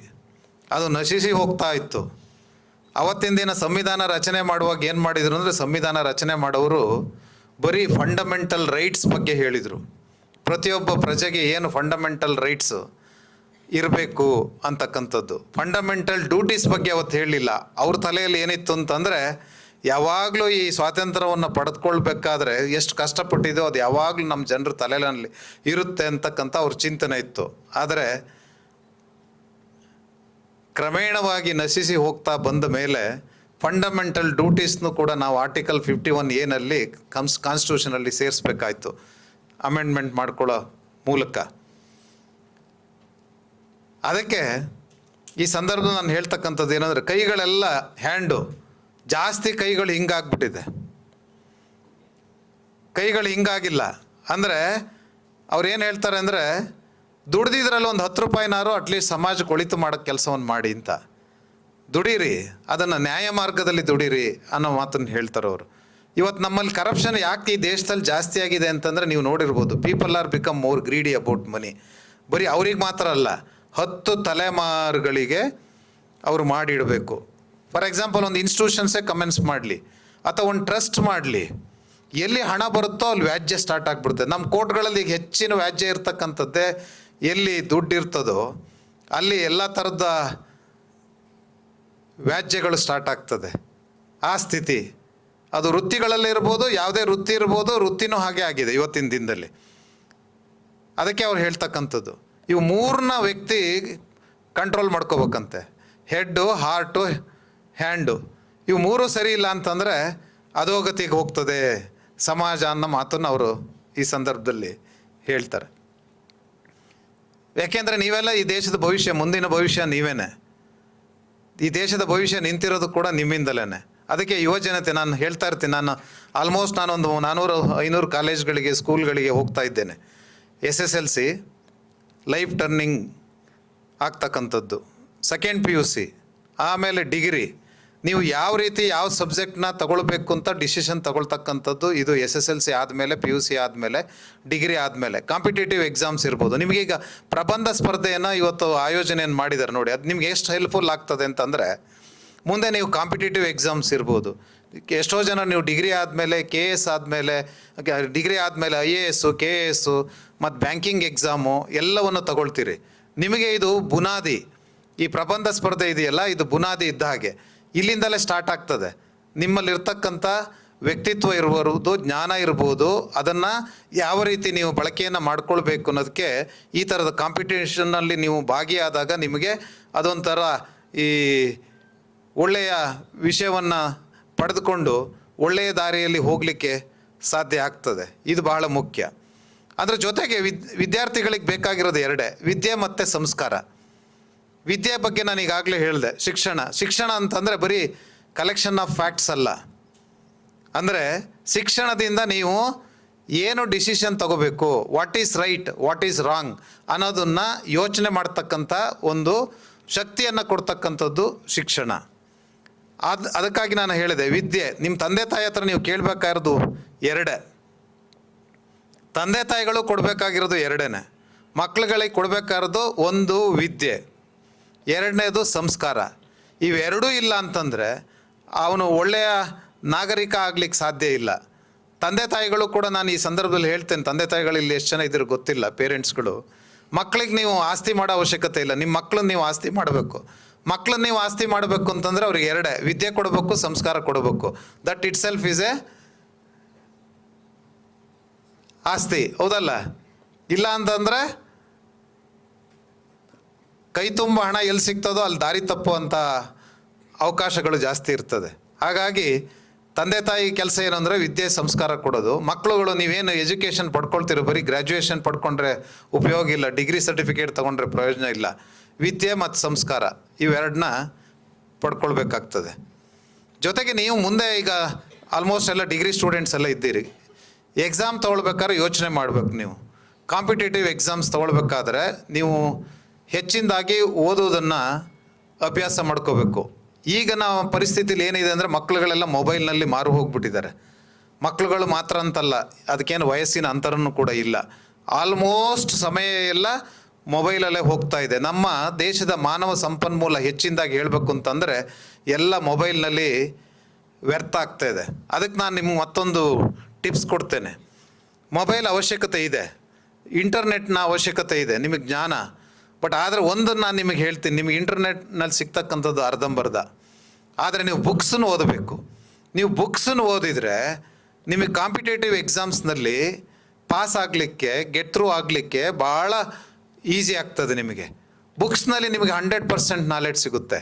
ಅದು ನಶಿಸಿ ಹೋಗ್ತಾ ಇತ್ತು. ಅವತ್ತಿನ ದಿನ ಸಂವಿಧಾನ ರಚನೆ ಮಾಡುವಾಗ ಏನು ಮಾಡಿದರು ಅಂದರೆ, ಸಂವಿಧಾನ ರಚನೆ ಮಾಡೋರು ಬರೀ ಫಂಡಮೆಂಟಲ್ ರೈಟ್ಸ್ ಬಗ್ಗೆ ಹೇಳಿದರು. ಪ್ರತಿಯೊಬ್ಬ ಪ್ರಜೆಗೆ ಏನು ಫಂಡಮೆಂಟಲ್ ರೈಟ್ಸು ಇರಬೇಕು ಅಂತಕ್ಕಂಥದ್ದು. ಫಂಡಮೆಂಟಲ್ ಡ್ಯೂಟೀಸ್ ಬಗ್ಗೆ ಅವತ್ತು ಹೇಳಲಿಲ್ಲ. ಅವ್ರ ತಲೆಯಲ್ಲಿ ಏನಿತ್ತು ಅಂತಂದರೆ, ಯಾವಾಗಲೂ ಈ ಸ್ವಾತಂತ್ರ್ಯವನ್ನು ಪಡೆದುಕೊಳ್ಬೇಕಾದ್ರೆ ಎಷ್ಟು ಕಷ್ಟಪಟ್ಟಿದೋ ಅದು ಯಾವಾಗಲೂ ನಮ್ಮ ಜನರ ತಲೆಯಲ್ಲಿ ಇರುತ್ತೆ ಅಂತಕ್ಕಂಥ ಅವ್ರ ಚಿಂತನೆ ಇತ್ತು. ಆದರೆ ಕ್ರಮೇಣವಾಗಿ ನಶಿಸಿ ಹೋಗ್ತಾ ಬಂದ ಮೇಲೆ ಫಂಡಮೆಂಟಲ್ ಡ್ಯೂಟೀಸ್ನು ಕೂಡ ನಾವು ಆರ್ಟಿಕಲ್ 51A ಕಾನ್ಸ್ಟಿಟ್ಯೂಷನಲ್ಲಿ ಸೇರಿಸ್ಬೇಕಾಯ್ತು, ಅಮೆಂಡ್ಮೆಂಟ್ ಮಾಡ್ಕೊಳ್ಳೋ ಮೂಲಕ. ಅದಕ್ಕೆ ಈ ಸಂದರ್ಭದಲ್ಲಿ ನಾನು ಹೇಳ್ತಕ್ಕಂಥದ್ದು ಏನಂದರೆ, ಕೈಗಳೆಲ್ಲ ಹ್ಯಾಂಡು ಜಾಸ್ತಿ ಕೈಗಳು ಹಿಂಗಾಗ್ಬಿಟ್ಟಿದೆ. ಕೈಗಳು ಹಿಂಗಾಗಿಲ್ಲ ಅಂದರೆ ಅವ್ರೇನು ಹೇಳ್ತಾರೆ ಅಂದರೆ, ದುಡ್ದಿದ್ರಲ್ಲಿ ಒಂದು 10 ರೂಪಾಯಿನಾರು ಅಟ್ಲೀಸ್ಟ್ ಸಮಾಜಕ್ಕೆ ಒಳಿತು ಮಾಡೋಕ್ಕೆ ಕೆಲಸವನ್ನು ಮಾಡಿ ಅಂತ. ದುಡೀರಿ, ಅದನ್ನು ನ್ಯಾಯ ಮಾರ್ಗದಲ್ಲಿ ದುಡೀರಿ ಅನ್ನೋ ಮಾತನ್ನು ಹೇಳ್ತಾರೆ ಅವರು. ಇವತ್ತು ನಮ್ಮಲ್ಲಿ ಕರಪ್ಷನ್ ಯಾಕೆ ಈ ದೇಶದಲ್ಲಿ ಜಾಸ್ತಿ ಆಗಿದೆ ಅಂತಂದರೆ, ನೀವು ನೋಡಿರ್ಬೋದು, people are become more greedy about money. ಬರೀ ಅವ್ರಿಗೆ ಮಾತ್ರ ಅಲ್ಲ, 10 ತಲೆಮಾರುಗಳಿಗೆ ಅವರು ಮಾಡಿಡಬೇಕು. ಫಾರ್ ಎಕ್ಸಾಂಪಲ್, ಒಂದು ಇನ್ಸ್ಟಿಟ್ಯೂಷನ್ಸೇ ಕಮೆನ್ಸ್ ಮಾಡಲಿ ಅಥವಾ ಒಂದು ಟ್ರಸ್ಟ್ ಮಾಡಲಿ, ಎಲ್ಲಿ ಹಣ ಬರುತ್ತೋ ಅಲ್ಲಿ ವ್ಯಾಜ್ಯ ಸ್ಟಾರ್ಟ್ ಆಗಿಬಿಡುತ್ತೆ. ನಮ್ಮ ಕೋರ್ಟ್ಗಳಲ್ಲಿ ಈಗ ಹೆಚ್ಚಿನ ವ್ಯಾಜ್ಯ ಇರ್ತಕ್ಕಂಥದ್ದೇ ಎಲ್ಲಿ ದುಡ್ಡು ಇರ್ತದೋ ಅಲ್ಲಿ ಎಲ್ಲ ಥರದ ವ್ಯಾಜ್ಯಗಳು ಸ್ಟಾರ್ಟ್ ಆಗ್ತದೆ. ಆ ಸ್ಥಿತಿ ಅದು ವೃತ್ತಿಗಳಲ್ಲಿ ಇರ್ಬೋದು, ಯಾವುದೇ ವೃತ್ತಿ ಇರ್ಬೋದು, ವೃತ್ತಿನೂ ಹಾಗೆ ಆಗಿದೆ ಇವತ್ತಿನ ದಿನದಲ್ಲಿ. ಅದಕ್ಕೆ ಅವ್ರು ಹೇಳ್ತಕ್ಕಂಥದ್ದು, ಇವು ಮೂರನ್ನ ವ್ಯಕ್ತಿ ಕಂಟ್ರೋಲ್ ಮಾಡ್ಕೋಬೇಕಂತೆ. Head, heart, hand. ಇವು ಮೂರು ಸರಿ ಇಲ್ಲ ಅಂತಂದರೆ ಅಧೋಗತಿಗೆ ಹೋಗ್ತದೆ ಸಮಾಜ ಅನ್ನೋ ಮಾತನ್ನು ಅವರು ಈ ಸಂದರ್ಭದಲ್ಲಿ ಹೇಳ್ತಾರೆ. ಯಾಕೆಂದರೆ ನೀವೆಲ್ಲ ಈ ದೇಶದ ಭವಿಷ್ಯ, ಮುಂದಿನ ಭವಿಷ್ಯ ನೀವೇನೆ. ಈ ದೇಶದ ಭವಿಷ್ಯ ನಿಂತಿರೋದು ಕೂಡ ನಿಮ್ಮಿಂದಲೇ. ಅದಕ್ಕೆ ಯುವಜನತೆ, ನಾನು ಹೇಳ್ತಾ ಇರ್ತೀನಿ, ಆಲ್ಮೋಸ್ಟ್ ನಾನೊಂದು 400-500 ಕಾಲೇಜ್ಗಳಿಗೆ, ಸ್ಕೂಲ್ಗಳಿಗೆ ಹೋಗ್ತಾ ಇದ್ದೇನೆ. SSLC ಲೈಫ್ ಟರ್ನಿಂಗ್ ಆಗ್ತಕ್ಕಂಥದ್ದು, ಸೆಕೆಂಡ್ PUC, ಆಮೇಲೆ ಡಿಗ್ರಿ. ನೀವು ಯಾವ ರೀತಿ ಯಾವ ಸಬ್ಜೆಕ್ಟ್ನ ತಗೊಳ್ಬೇಕು ಅಂತ ಡಿಸಿಷನ್ ತಗೊಳ್ತಕ್ಕಂಥದ್ದು ಇದು SSLC ಆದಮೇಲೆ, PUC ಆದಮೇಲೆ, ಡಿಗ್ರಿ ಆದಮೇಲೆ. ಕಾಂಪಿಟೇಟಿವ್ ಎಕ್ಸಾಮ್ಸ್ ಇರ್ಬೋದು. ನಿಮಗೀಗ ಪ್ರಬಂಧ ಸ್ಪರ್ಧೆಯನ್ನು ಇವತ್ತು ಆಯೋಜನೆಯನ್ನು ಮಾಡಿದ್ದಾರೆ ನೋಡಿ, ಅದು ನಿಮ್ಗೆ ಎಷ್ಟು ಹೆಲ್ಪ್ಫುಲ್ ಆಗ್ತದೆ ಅಂತಂದರೆ, ಮುಂದೆ ನೀವು ಕಾಂಪಿಟೇಟಿವ್ ಎಕ್ಸಾಮ್ಸ್ ಇರ್ಬೋದು. ಎಷ್ಟೋ ಜನ ನೀವು ಡಿಗ್ರಿ ಆದಮೇಲೆ, KS ಆದಮೇಲೆ, ಡಿಗ್ರಿ ಆದಮೇಲೆ IAS, KS ಮತ್ತು ಬ್ಯಾಂಕಿಂಗ್ ಎಕ್ಸಾಮು ಎಲ್ಲವನ್ನು ತಗೊಳ್ತೀರಿ. ನಿಮಗೆ ಇದು ಬುನಾದಿ. ಈ ಪ್ರಬಂಧ ಸ್ಪರ್ಧೆ ಇದೆಯಲ್ಲ, ಇದು ಬುನಾದಿ ಇದ್ದ ಹಾಗೆ. ಇಲ್ಲಿಂದಲೇ ಸ್ಟಾರ್ಟ್ ಆಗ್ತದೆ. ನಿಮ್ಮಲ್ಲಿರ್ತಕ್ಕಂಥ ವ್ಯಕ್ತಿತ್ವ ಇರ್ಬೋದು, ಜ್ಞಾನ ಇರ್ಬೋದು, ಅದನ್ನು ಯಾವ ರೀತಿ ನೀವು ಬಳಕೆಯನ್ನು ಮಾಡ್ಕೊಳ್ಬೇಕು ಅನ್ನೋದಕ್ಕೆ ಈ ಥರದ ಕಾಂಪಿಟೇಷನ್ನಲ್ಲಿ ನೀವು ಭಾಗಿಯಾದಾಗ ನಿಮಗೆ ಅದೊಂಥರ ಈ ಒಳ್ಳೆಯ ವಿಷಯವನ್ನು ಪಡೆದುಕೊಂಡು ಒಳ್ಳೆಯ ದಾರಿಯಲ್ಲಿ ಹೋಗಲಿಕ್ಕೆ ಸಾಧ್ಯ ಆಗ್ತದೆ. ಇದು ಬಹಳ ಮುಖ್ಯ. ಅದರ ಜೊತೆಗೆ ವಿದ್ಯಾರ್ಥಿಗಳಿಗೆ ಬೇಕಾಗಿರೋದು ಎರಡೇ, ವಿದ್ಯೆ ಮತ್ತು ಸಂಸ್ಕಾರ. ವಿದ್ಯೆ ಬಗ್ಗೆ ನಾನು ಈಗಾಗಲೇ ಹೇಳಿದೆ. ಶಿಕ್ಷಣ ಅಂತಂದರೆ ಬರೀ ಕಲೆಕ್ಷನ್ ಆಫ್ ಫ್ಯಾಕ್ಟ್ಸ್ ಅಲ್ಲ. ಅಂದರೆ ಶಿಕ್ಷಣದಿಂದ ನೀವು ಏನು ಡಿಸಿಷನ್ ತಗೋಬೇಕು, what is right, what is wrong ಅನ್ನೋದನ್ನು ಯೋಚನೆ ಮಾಡ್ತಕ್ಕಂಥ ಒಂದು ಶಕ್ತಿಯನ್ನು ಕೊಡ್ತಕ್ಕಂಥದ್ದು ಶಿಕ್ಷಣ. ಅದಕ್ಕಾಗಿ ನಾನು ಹೇಳಿದೆ, ವಿದ್ಯೆ ನಿಮ್ಮ ತಂದೆ ತಾಯಿ ಹತ್ರ ನೀವು ಕೇಳಬೇಕಾಗಿರೋದು ಎರಡೇ. ತಂದೆ ತಾಯಿಗಳು ಕೊಡಬೇಕಾಗಿರೋದು ಎರಡೇ. ಮಕ್ಕಳುಗಳಿಗೆ ಕೊಡಬೇಕಾಗಿರೋದು ಒಂದು ವಿದ್ಯೆ, ಎರಡನೇದು ಸಂಸ್ಕಾರ. ಇವೆರಡೂ ಇಲ್ಲ ಅಂತಂದರೆ ಅವನು ಒಳ್ಳೆಯ ನಾಗರಿಕ ಆಗ್ಲಿಕ್ಕೆ ಸಾಧ್ಯ ಇಲ್ಲ. ತಂದೆ ತಾಯಿಗಳು ಕೂಡ ನಾನು ಈ ಸಂದರ್ಭದಲ್ಲಿ ಹೇಳ್ತೇನೆ, ತಂದೆ ತಾಯಿಗಳು ಇಲ್ಲಿ ಎಷ್ಟು ಜನ ಇದ್ರು ಗೊತ್ತಿಲ್ಲ, ಪೇರೆಂಟ್ಸ್ಗಳು. ಮಕ್ಕಳಿಗೆ ನೀವು ಆಸ್ತಿ ಮಾಡೋ ಅವಶ್ಯಕತೆ ಇಲ್ಲ, ನಿಮ್ಮ ಮಕ್ಕಳನ್ನ ನೀವು ಆಸ್ತಿ ಮಾಡಬೇಕು. ಮಕ್ಕಳನ್ನ ನೀವು ಆಸ್ತಿ ಮಾಡಬೇಕು ಅಂತಂದರೆ ಅವ್ರಿಗೆ ಎರಡೇ, ವಿದ್ಯೆ ಕೊಡಬೇಕು, ಸಂಸ್ಕಾರ ಕೊಡಬೇಕು. That it self is A ಆಸ್ತಿ, ಹೌದಲ್ಲ? ಇಲ್ಲ ಅಂತಂದರೆ ಕೈ ತುಂಬ ಹಣ ಎಲ್ಲಿ ಸಿಗ್ತದೋ ಅಲ್ಲಿ ದಾರಿ ತಪ್ಪುವಂಥ ಅವಕಾಶಗಳು ಜಾಸ್ತಿ ಇರ್ತದೆ. ಹಾಗಾಗಿ ತಂದೆ ತಾಯಿ ಕೆಲಸ ಏನು ಅಂದರೆ ವಿದ್ಯೆ ಸಂಸ್ಕಾರ ಕೊಡೋದು. ಮಕ್ಕಳುಗಳು ನೀವೇನು ಎಜುಕೇಷನ್ ಪಡ್ಕೊಳ್ತೀರೋ ಬರೀ ಗ್ರ್ಯಾಜುಯೇಷನ್ ಪಡ್ಕೊಂಡ್ರೆ ಉಪಯೋಗ ಇಲ್ಲ, ಡಿಗ್ರಿ ಸರ್ಟಿಫಿಕೇಟ್ ತೊಗೊಂಡ್ರೆ ಪ್ರಯೋಜನ ಇಲ್ಲ. ವಿದ್ಯೆ ಮತ್ತು ಸಂಸ್ಕಾರ ಇವೆರಡನ್ನ ಪಡ್ಕೊಳ್ಬೇಕಾಗ್ತದೆ. ಜೊತೆಗೆ ನೀವು ಮುಂದೆ ಈಗ ಆಲ್ಮೋಸ್ಟ್ ಎಲ್ಲ ಡಿಗ್ರಿ ಸ್ಟೂಡೆಂಟ್ಸ್ ಎಲ್ಲ ಇದ್ದೀರಿ. ಎಕ್ಸಾಮ್ ತೊಗೊಳ್ಬೇಕಾದ್ರೆ ಯೋಚನೆ ಮಾಡಬೇಕು. ನೀವು ಕಾಂಪಿಟೇಟಿವ್ ಎಕ್ಸಾಮ್ಸ್ ತೊಗೊಳ್ಬೇಕಾದ್ರೆ ನೀವು ಹೆಚ್ಚಿನದಾಗಿ ಓದೋದನ್ನು ಅಭ್ಯಾಸ ಮಾಡ್ಕೋಬೇಕು. ಈಗ ನಾವು ಪರಿಸ್ಥಿತಿಲಿ ಏನಿದೆ ಅಂದರೆ ಮಕ್ಕಳುಗಳೆಲ್ಲ ಮೊಬೈಲ್ನಲ್ಲಿ ಮಾರು ಹೋಗ್ಬಿಟ್ಟಿದ್ದಾರೆ. ಮಕ್ಕಳುಗಳು ಮಾತ್ರ ಅಂತಲ್ಲ, ಅದಕ್ಕೇನು ವಯಸ್ಸಿನ ಅಂತರನೂ ಕೂಡ ಇಲ್ಲ. ಆಲ್ಮೋಸ್ಟ್ ಸಮಯ ಎಲ್ಲ ಮೊಬೈಲಲ್ಲೇ ಹೋಗ್ತಾ ಇದೆ. ನಮ್ಮ ದೇಶದ ಮಾನವ ಸಂಪನ್ಮೂಲ ಹೆಚ್ಚಿನದಾಗಿ ಹೇಳಬೇಕು ಅಂತಂದರೆ ಎಲ್ಲ ಮೊಬೈಲ್ನಲ್ಲಿ ವ್ಯರ್ಥ ಆಗ್ತಾ ಇದೆ. ಅದಕ್ಕೆ ನಾನು ನಿಮ್ಗೆ ಮತ್ತೊಂದು ಟಿಪ್ಸ್ ಕೊಡ್ತೇನೆ. ಮೊಬೈಲ್ ಅವಶ್ಯಕತೆ ಇದೆ, ಇಂಟರ್ನೆಟ್ನ ಅವಶ್ಯಕತೆ ಇದೆ, ನಿಮಗೆ ಜ್ಞಾನ. ಬಟ್ ಆದರೆ ಒಂದನ್ನು ನಾನು ನಿಮಗೆ ಹೇಳ್ತೀನಿ, ನಿಮಗೆ ಇಂಟರ್ನೆಟ್ನಲ್ಲಿ ಸಿಗ್ತಕ್ಕಂಥದ್ದು ಅರ್ಧಂಬರ್ಧ. ಆದರೆ ನೀವು ಬುಕ್ಸನ್ನು ಓದಬೇಕು. ನೀವು ಬುಕ್ಸನ್ನು ಓದಿದರೆ ನಿಮಗೆ ಕಾಂಪಿಟೇಟಿವ್ ಎಕ್ಸಾಮ್ಸ್ನಲ್ಲಿ ಪಾಸ್ ಆಗಲಿಕ್ಕೆ, ಗೆಟ್ ಥ್ರೂ ಆಗಲಿಕ್ಕೆ ಭಾಳ ಈಸಿ ಆಗ್ತದೆ. ನಿಮಗೆ ಬುಕ್ಸ್ನಲ್ಲಿ ನಿಮಗೆ 100% ನಾಲೆಡ್ಜ್ ಸಿಗುತ್ತೆ.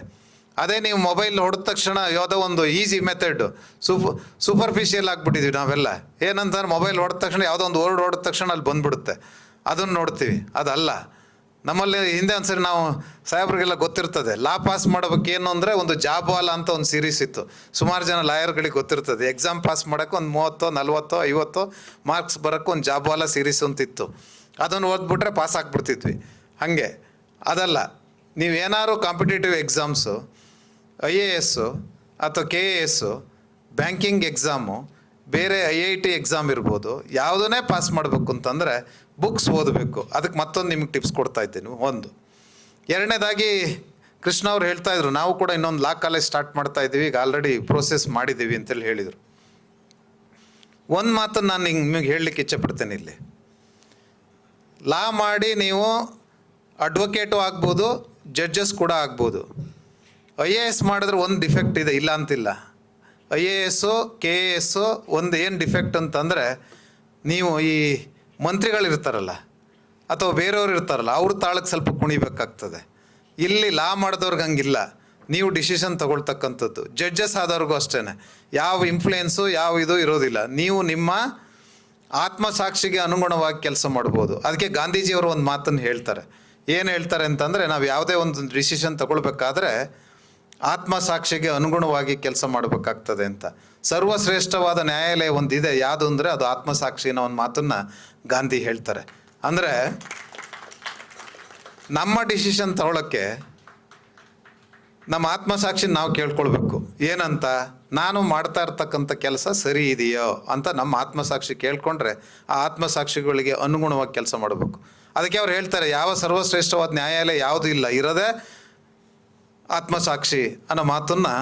ಅದೇ ನೀವು ಮೊಬೈಲ್ ಹೊಡೆದ ತಕ್ಷಣ ಯಾವುದೋ ಒಂದು ಈಸಿ ಮೆಥಡ್, ಸೂಪರ್ಫಿಷಿಯಲ್ ಆಗಿಬಿಟ್ಟಿದ್ವಿ ನಾವೆಲ್ಲ. ಏನಂತಾರೆ, ಮೊಬೈಲ್ ಹೊಡೆದ ತಕ್ಷಣ ಯಾವುದೋ ಒಂದು ವರ್ಡ್ ಹೊಡೆದ ತಕ್ಷಣ ಅಲ್ಲಿ ಬಂದುಬಿಡುತ್ತೆ, ಅದನ್ನು ನೋಡ್ತೀವಿ. ಅದಲ್ಲ. ನಮ್ಮಲ್ಲಿ ಹಿಂದೆ ಒಂದ್ಸರಿ ನಾವು ಸಾಹೇಬ್ರಿಗೆಲ್ಲ ಗೊತ್ತಿರ್ತದೆ, ಲಾ ಪಾಸ್ ಮಾಡೋಬೇಕು ಏನು ಅಂದರೆ ಒಂದು ಜಾಬ್ವಾಲಾ ಅಂತ ಒಂದು ಸೀರೀಸ್ ಇತ್ತು. ಸುಮಾರು ಜನ ಲಾಯರ್ಗಳಿಗೆ ಗೊತ್ತಿರ್ತದೆ. ಎಕ್ಸಾಮ್ ಪಾಸ್ ಮಾಡೋಕ್ಕೆ ಒಂದು 30, 40, 50 ಮಾರ್ಕ್ಸ್ ಬರೋಕ್ಕೆ ಒಂದು ಜಾಬ್ವಾಲಾ ಸೀರೀಸ್ ಅಂತಿತ್ತು. ಅದನ್ನು ಓದ್ಬಿಟ್ರೆ ಪಾಸ್ ಆಗಿಬಿಡ್ತಿದ್ವಿ. ಹಾಗೆ ಅದಲ್ಲ, ನೀವೇನಾದ್ರು ಕಾಂಪಿಟೇಟಿವ್ ಎಕ್ಸಾಮ್ಸು, IAS ಅಥವಾ KAS, ಬ್ಯಾಂಕಿಂಗ್ ಎಕ್ಸಾಮು, ಬೇರೆ IIT ಎಕ್ಸಾಮ್ ಇರ್ಬೋದು, ಯಾವುದನ್ನೇ ಪಾಸ್ ಮಾಡಬೇಕು ಅಂತಂದರೆ ಬುಕ್ಸ್ ಓದಬೇಕು. ಅದಕ್ಕೆ ಮತ್ತೊಂದು ನಿಮಗೆ ಟಿಪ್ಸ್ ಕೊಡ್ತಾ ಇದ್ದೀನಿ. ಒಂದು ಎರಡನೇದಾಗಿ ಕೃಷ್ಣ ಅವ್ರು ಹೇಳ್ತಾಯಿದ್ರು, ನಾವು ಕೂಡ ಇನ್ನೊಂದು ಲಾ ಕಾಲೇಜ್ ಸ್ಟಾರ್ಟ್ ಮಾಡ್ತಾ ಇದ್ದೀವಿ, ಈಗ ಆಲ್ರೆಡಿ ಪ್ರೋಸೆಸ್ ಮಾಡಿದ್ದೀವಿ ಅಂತೇಳಿ ಹೇಳಿದರು. ಒಂದು ಮಾತನ್ನು ನಾನು ನಿಮಗೆ ಹೇಳಲಿಕ್ಕೆ ಇಚ್ಛೆಪಡ್ತೇನೆ. ಇಲ್ಲಿ ಲಾ ಮಾಡಿ ನೀವು ಅಡ್ವೊಕೇಟು ಆಗ್ಬೋದು, ಜಡ್ಜಸ್ ಕೂಡ ಆಗ್ಬೋದು. IAS ಮಾಡಿದ್ರೆ ಒಂದು ಡಿಫೆಕ್ಟ್ ಇದೆ, ಇಲ್ಲ ಅಂತಿಲ್ಲ. IAS, KAS ಒಂದು ಏನು ಡಿಫೆಕ್ಟ್ ಅಂತಂದರೆ, ನೀವು ಈ ಮಂತ್ರಿಗಳಿರ್ತಾರಲ್ಲ ಅಥವಾ ಬೇರೆಯವ್ರು ಇರ್ತಾರಲ್ಲ, ಅವ್ರ ತಾಳಕ್ಕೆ ಸ್ವಲ್ಪ ಕುಣಿಬೇಕಾಗ್ತದೆ. ಇಲ್ಲಿ ಲಾ ಮಾಡಿದವ್ರಿಗೆ ಹಂಗಿಲ್ಲ, ನೀವು ಡಿಸಿಷನ್ ತಗೊಳ್ತಕ್ಕಂಥದ್ದು. ಜಡ್ಜಸ್ ಆದವ್ರಿಗೂ ಅಷ್ಟೇ, ಯಾವ ಇನ್ಫ್ಲುಯೆನ್ಸು ಯಾವ ಇದು ಇರೋದಿಲ್ಲ. ನೀವು ನಿಮ್ಮ ಆತ್ಮಸಾಕ್ಷಿಗೆ ಅನುಗುಣವಾಗಿ ಕೆಲಸ ಮಾಡ್ಬೋದು. ಅದಕ್ಕೆ ಗಾಂಧೀಜಿಯವರು ಒಂದು ಮಾತನ್ನು ಹೇಳ್ತಾರೆ. ಏನು ಹೇಳ್ತಾರೆ ಅಂತಂದರೆ, ನಾವು ಯಾವುದೇ ಒಂದು ಡಿಸಿಷನ್ ತಗೊಳ್ಬೇಕಾದ್ರೆ ಆತ್ಮಸಾಕ್ಷಿಗೆ ಅನುಗುಣವಾಗಿ ಕೆಲಸ ಮಾಡಬೇಕಾಗ್ತದೆ ಅಂತ. ಸರ್ವಶ್ರೇಷ್ಠವಾದ ನ್ಯಾಯಾಲಯ ಒಂದಿದೆ, ಯಾವುದು ಅಂದರೆ ಅದು ಆತ್ಮಸಾಕ್ಷಿ ಅನ್ನೋ ಒಂದು ಮಾತನ್ನು ಗಾಂಧಿ ಹೇಳ್ತಾರೆ. ಅಂದರೆ ನಮ್ಮ ಡಿಸಿಷನ್ ತಗೊಳ್ಳೋಕ್ಕೆ ನಮ್ಮ ಆತ್ಮಸಾಕ್ಷಿನ ನಾವು ಕೇಳ್ಕೊಳ್ಬೇಕು. ಏನಂತ, ನಾನು ಮಾಡ್ತಾ ಇರ್ತಕ್ಕಂಥ ಕೆಲಸ ಸರಿ ಇದೆಯೋ ಅಂತ ನಮ್ಮ ಆತ್ಮಸಾಕ್ಷಿ ಕೇಳ್ಕೊಂಡ್ರೆ ಆ ಆತ್ಮಸಾಕ್ಷಿಗಳಿಗೆ ಅನುಗುಣವಾಗಿ ಕೆಲಸ ಮಾಡಬೇಕು. ಅದಕ್ಕೆ ಅವ್ರು ಹೇಳ್ತಾರೆ, ಯಾವ ಸರ್ವಶ್ರೇಷ್ಠವಾದ ನ್ಯಾಯಾಲಯ ಯಾವುದೂ ಇಲ್ಲ, ಇರೋದೇ ಆತ್ಮಸಾಕ್ಷಿ ಅನ್ನೋ ಮಾತನ್ನು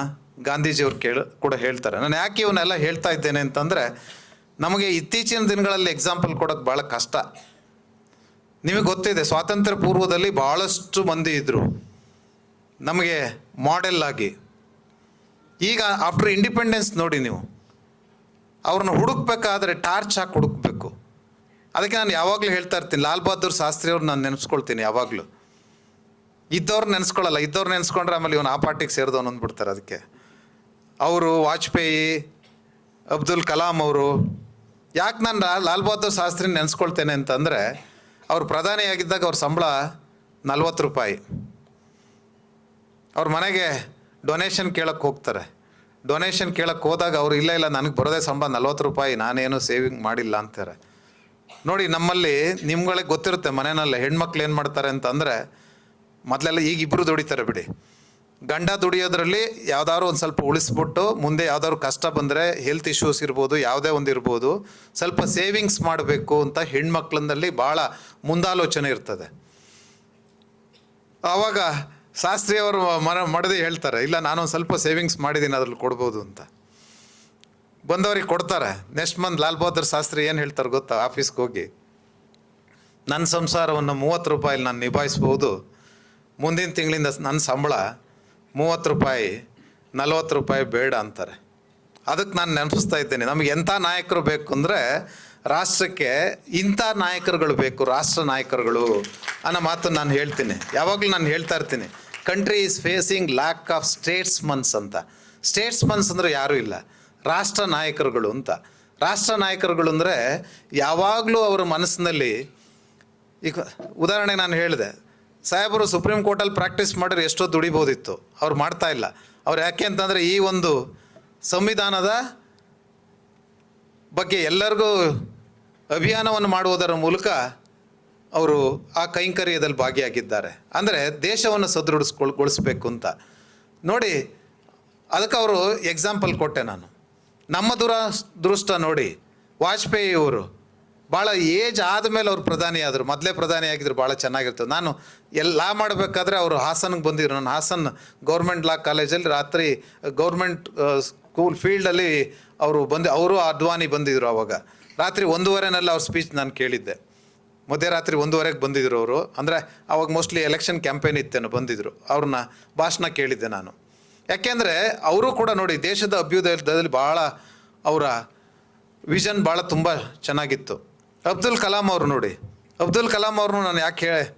ಗಾಂಧೀಜಿಯವ್ರು ಕೂಡ ಹೇಳ್ತಾರೆ. ನಾನು ಯಾಕೆ ಇವನ್ನೆಲ್ಲ ಹೇಳ್ತಾ ಇದ್ದೇನೆ ಅಂತಂದರೆ, ನಮಗೆ ಇತ್ತೀಚಿನ ದಿನಗಳಲ್ಲಿ ಎಕ್ಸಾಂಪಲ್ ಕೊಡೋಕ್ಕೆ ಭಾಳ ಕಷ್ಟ. ನಿಮಗೆ ಗೊತ್ತಿದೆ, ಸ್ವಾತಂತ್ರ್ಯ ಪೂರ್ವದಲ್ಲಿ ಭಾಳಷ್ಟು ಮಂದಿ ಇದ್ದರು ನಮಗೆ ಮಾಡೆಲ್ ಆಗಿ. ಈಗ ಆಫ್ಟರ್ ಇಂಡಿಪೆಂಡೆನ್ಸ್ ನೋಡಿ ನೀವು, ಅವ್ರನ್ನ ಹುಡುಕ್ಬೇಕಾದ್ರೆ ಟಾರ್ಚ್ ಹಾಕಿ ಹುಡುಕ್ಬೇಕು. ಅದಕ್ಕೆ ನಾನು ಯಾವಾಗಲೂ ಹೇಳ್ತಾ ಇರ್ತೀನಿ, ಲಾಲ್ ಬಹದ್ದೂರ್ ಶಾಸ್ತ್ರಿ ಅವ್ರು ನಾನು ನೆನೆಸ್ಕೊಳ್ತೀನಿ ಯಾವಾಗಲೂ. ಇದ್ದವ್ರು ನೆನೆಸ್ಕೊಳ್ಳಲ್ಲ, ಇದ್ದವ್ರು ನೆನೆಸ್ಕೊಂಡ್ರೆ ಆಮೇಲೆ ಇವನು ಆ ಪಾರ್ಟಿಗೆ ಸೇರಿದವನು ಅಂದ್ಬಿಡ್ತಾರೆ. ಅದಕ್ಕೆ ಅವರು ವಾಜಪೇಯಿ, ಅಬ್ದುಲ್ ಕಲಾಂ ಅವರು. ಯಾಕೆ ನಾನು ಲಾಲ್ ಬಹದ್ದೂರ್ ಶಾಸ್ತ್ರಿ ನೆನೆಸ್ಕೊಳ್ತೇನೆ ಅಂತಂದರೆ, ಅವ್ರು ಪ್ರಧಾನಿಯಾಗಿದ್ದಾಗ ಅವ್ರ ಸಂಬಳ 40 ರೂಪಾಯಿ. ಅವ್ರ ಮನೆಗೆ ಡೊನೇಷನ್ ಕೇಳಕ್ಕೆ ಹೋಗ್ತಾರೆ. ಡೊನೇಷನ್ ಕೇಳಕ್ಕೆ ಹೋದಾಗ ಅವರು ಇಲ್ಲ ನನಗೆ ಬರೋದೇ ಸಂಬಳ 40 ರೂಪಾಯಿ, ನಾನೇನು ಸೇವಿಂಗ್ ಮಾಡಿಲ್ಲ ಅಂತಾರೆ. ನೋಡಿ, ನಮ್ಮಲ್ಲಿ ನಿಮ್ಗಳಿಗೆ ಗೊತ್ತಿರುತ್ತೆ ಮನೆಯಲ್ಲೇ ಹೆಣ್ಮಕ್ಳು ಏನು ಮಾಡ್ತಾರೆ ಅಂತಂದರೆ, ಮೊದಲೆಲ್ಲ ಈಗ ಇಬ್ಬರು ದುಡಿತಾರೆ ಬಿಡಿ, ಗಂಡ ದುಡಿಯೋದ್ರಲ್ಲಿ ಯಾವ್ದಾದ್ರು ಒಂದು ಸ್ವಲ್ಪ ಉಳಿಸ್ಬಿಟ್ಟು ಮುಂದೆ ಯಾವ್ದಾದ್ರು ಕಷ್ಟ ಬಂದರೆ, ಹೆಲ್ತ್ ಇಶ್ಯೂಸ್ ಇರ್ಬೋದು, ಯಾವುದೇ ಒಂದು ಇರ್ಬೋದು, ಸ್ವಲ್ಪ ಸೇವಿಂಗ್ಸ್ ಮಾಡಬೇಕು ಅಂತ ಹೆಣ್ಮಕ್ಳಲ್ಲಿ ಭಾಳ ಮುಂದಾಲೋಚನೆ ಇರ್ತದೆ. ಆವಾಗ ಶಾಸ್ತ್ರಿಯವರು ಮಡದಿ ಹೇಳ್ತಾರೆ, ಇಲ್ಲ ನಾನೊಂದು ಸ್ವಲ್ಪ ಸೇವಿಂಗ್ಸ್ ಮಾಡಿದ್ದೀನಿ, ಅದ್ರಲ್ಲಿ ಕೊಡ್ಬೋದು ಅಂತ. ಬಂದವ್ರಿಗೆ ಕೊಡ್ತಾರೆ. ನೆಕ್ಸ್ಟ್ ಮಂತ್ ಲಾಲ್ ಬಹದ್ದೂರ್ ಶಾಸ್ತ್ರಿ ಏನು ಹೇಳ್ತಾರೆ ಗೊತ್ತಾ, ಆಫೀಸ್ಗೆ ಹೋಗಿ, ನನ್ನ ಸಂಸಾರವನ್ನು 30 ರೂಪಾಯಿಲಿ ನಾನು ನಿಭಾಯಿಸ್ಬೋದು, ಮುಂದಿನ ತಿಂಗಳಿಂದ ನನ್ನ ಸಂಬಳ 30 ರೂಪಾಯಿ, 40 ರೂಪಾಯಿ ಬೇಡ ಅಂತಾರೆ. ಅದಕ್ಕೆ ನಾನು ನೆನಪಿಸ್ತಾ ಇದ್ದೇನೆ, ನಮಗೆ ಎಂಥ ನಾಯಕರು ಬೇಕು ಅಂದರೆ ರಾಷ್ಟ್ರಕ್ಕೆ ಇಂಥ ನಾಯಕರುಗಳು ಬೇಕು, ರಾಷ್ಟ್ರ ನಾಯಕರುಗಳು ಅನ್ನೋ ಮಾತು ನಾನು ಹೇಳ್ತೀನಿ. ಯಾವಾಗಲೂ ನಾನು ಹೇಳ್ತಾ ಇರ್ತೀನಿ, country is facing lack of statesmans ಅಂತ. ಸ್ಟೇಟ್ಸ್ಮನ್ಸ್ ಅಂದರೆ ಯಾರೂ ಇಲ್ಲ, ರಾಷ್ಟ್ರ ನಾಯಕರುಗಳು ಅಂತ. ರಾಷ್ಟ್ರ ನಾಯಕರುಗಳು ಅಂದರೆ ಯಾವಾಗಲೂ ಅವರ ಮನಸ್ಸಿನಲ್ಲಿ, ಈಗ ಉದಾಹರಣೆಗೆ ನಾನು ಹೇಳಿದೆ, ಸಾಹೇಬರು ಸುಪ್ರೀಂ ಕೋರ್ಟಲ್ಲಿ ಪ್ರಾಕ್ಟೀಸ್ ಮಾಡಿದ್ರೆ ಎಷ್ಟೋ ದುಡಿಬೋದಿತ್ತು, ಅವ್ರು ಮಾಡ್ತಾ ಇಲ್ಲ. ಅವ್ರು ಯಾಕೆ ಅಂತಂದರೆ ಈ ಒಂದು ಸಂವಿಧಾನದ ಬಗ್ಗೆ ಎಲ್ಲರಿಗೂ ಅಭಿಯಾನವನ್ನು ಮಾಡುವುದರ ಮೂಲಕ ಅವರು ಆ ಕೈಂಕರ್ಯದಲ್ಲಿ ಭಾಗಿಯಾಗಿದ್ದಾರೆ. ಅಂದರೆ ದೇಶವನ್ನು ಸದೃಢಗೊಳಿಸ್ಬೇಕು ಅಂತ ನೋಡಿ. ಅದಕ್ಕೆ ಅವರು ಎಕ್ಸಾಂಪಲ್ ಕೊಟ್ಟೆ ನಾನು. ನಮ್ಮ ದುರದೃಷ್ಟ ನೋಡಿ, ವಾಜಪೇಯಿ ಅವರು ಭಾಳ ಏಜ್ ಆದಮೇಲೆ ಅವ್ರು ಪ್ರಧಾನಿ ಆದರು. ಮೊದಲೇ ಪ್ರಧಾನಿ ಆಗಿದ್ರು ಭಾಳ ಚೆನ್ನಾಗಿರ್ತದೆ. ನಾನು ಲಾ ಮಾಡಬೇಕಾದ್ರೆ ಅವರು ಹಾಸನ್ಗೆ ಬಂದಿದ್ರು. ನಾನು ಹಾಸನ್ ಗೌರ್ಮೆಂಟ್ ಲಾ ಕಾಲೇಜಲ್ಲಿ ರಾತ್ರಿ ಗೌರ್ಮೆಂಟ್ ಸ್ಕೂಲ್ ಫೀಲ್ಡಲ್ಲಿ ಅವರು ಅದ್ವಾನಿ ಬಂದಿದ್ದರು. ಆವಾಗ ರಾತ್ರಿ 1:30 ಅವ್ರ ಸ್ಪೀಚ್ ನಾನು ಕೇಳಿದ್ದೆ. ಮಧ್ಯರಾತ್ರಿ 1:30ಗೆ ಬಂದಿದ್ರು ಅವರು. ಅಂದರೆ ಅವಾಗ ಮೋಸ್ಟ್ಲಿ ಎಲೆಕ್ಷನ್ ಕ್ಯಾಂಪೇನ್ ಇತ್ತೇನೋ ಬಂದಿದ್ದರು. ಅವ್ರನ್ನ ಭಾಷಣ ಕೇಳಿದ್ದೆ ನಾನು. ಯಾಕೆಂದರೆ ಅವರು ಕೂಡ ನೋಡಿ, ದೇಶದ ಅಭ್ಯುದಯದಲ್ಲಿ ಭಾಳ ಅವರ ವಿಷನ್ ಭಾಳ ತುಂಬ ಚೆನ್ನಾಗಿತ್ತು. ಅಬ್ದುಲ್ ಕಲಾಂ ಅವರು ನೋಡಿ, ಅಬ್ದುಲ್ ಕಲಾಂ ಅವ್ರನ್ನೂ ನಾನು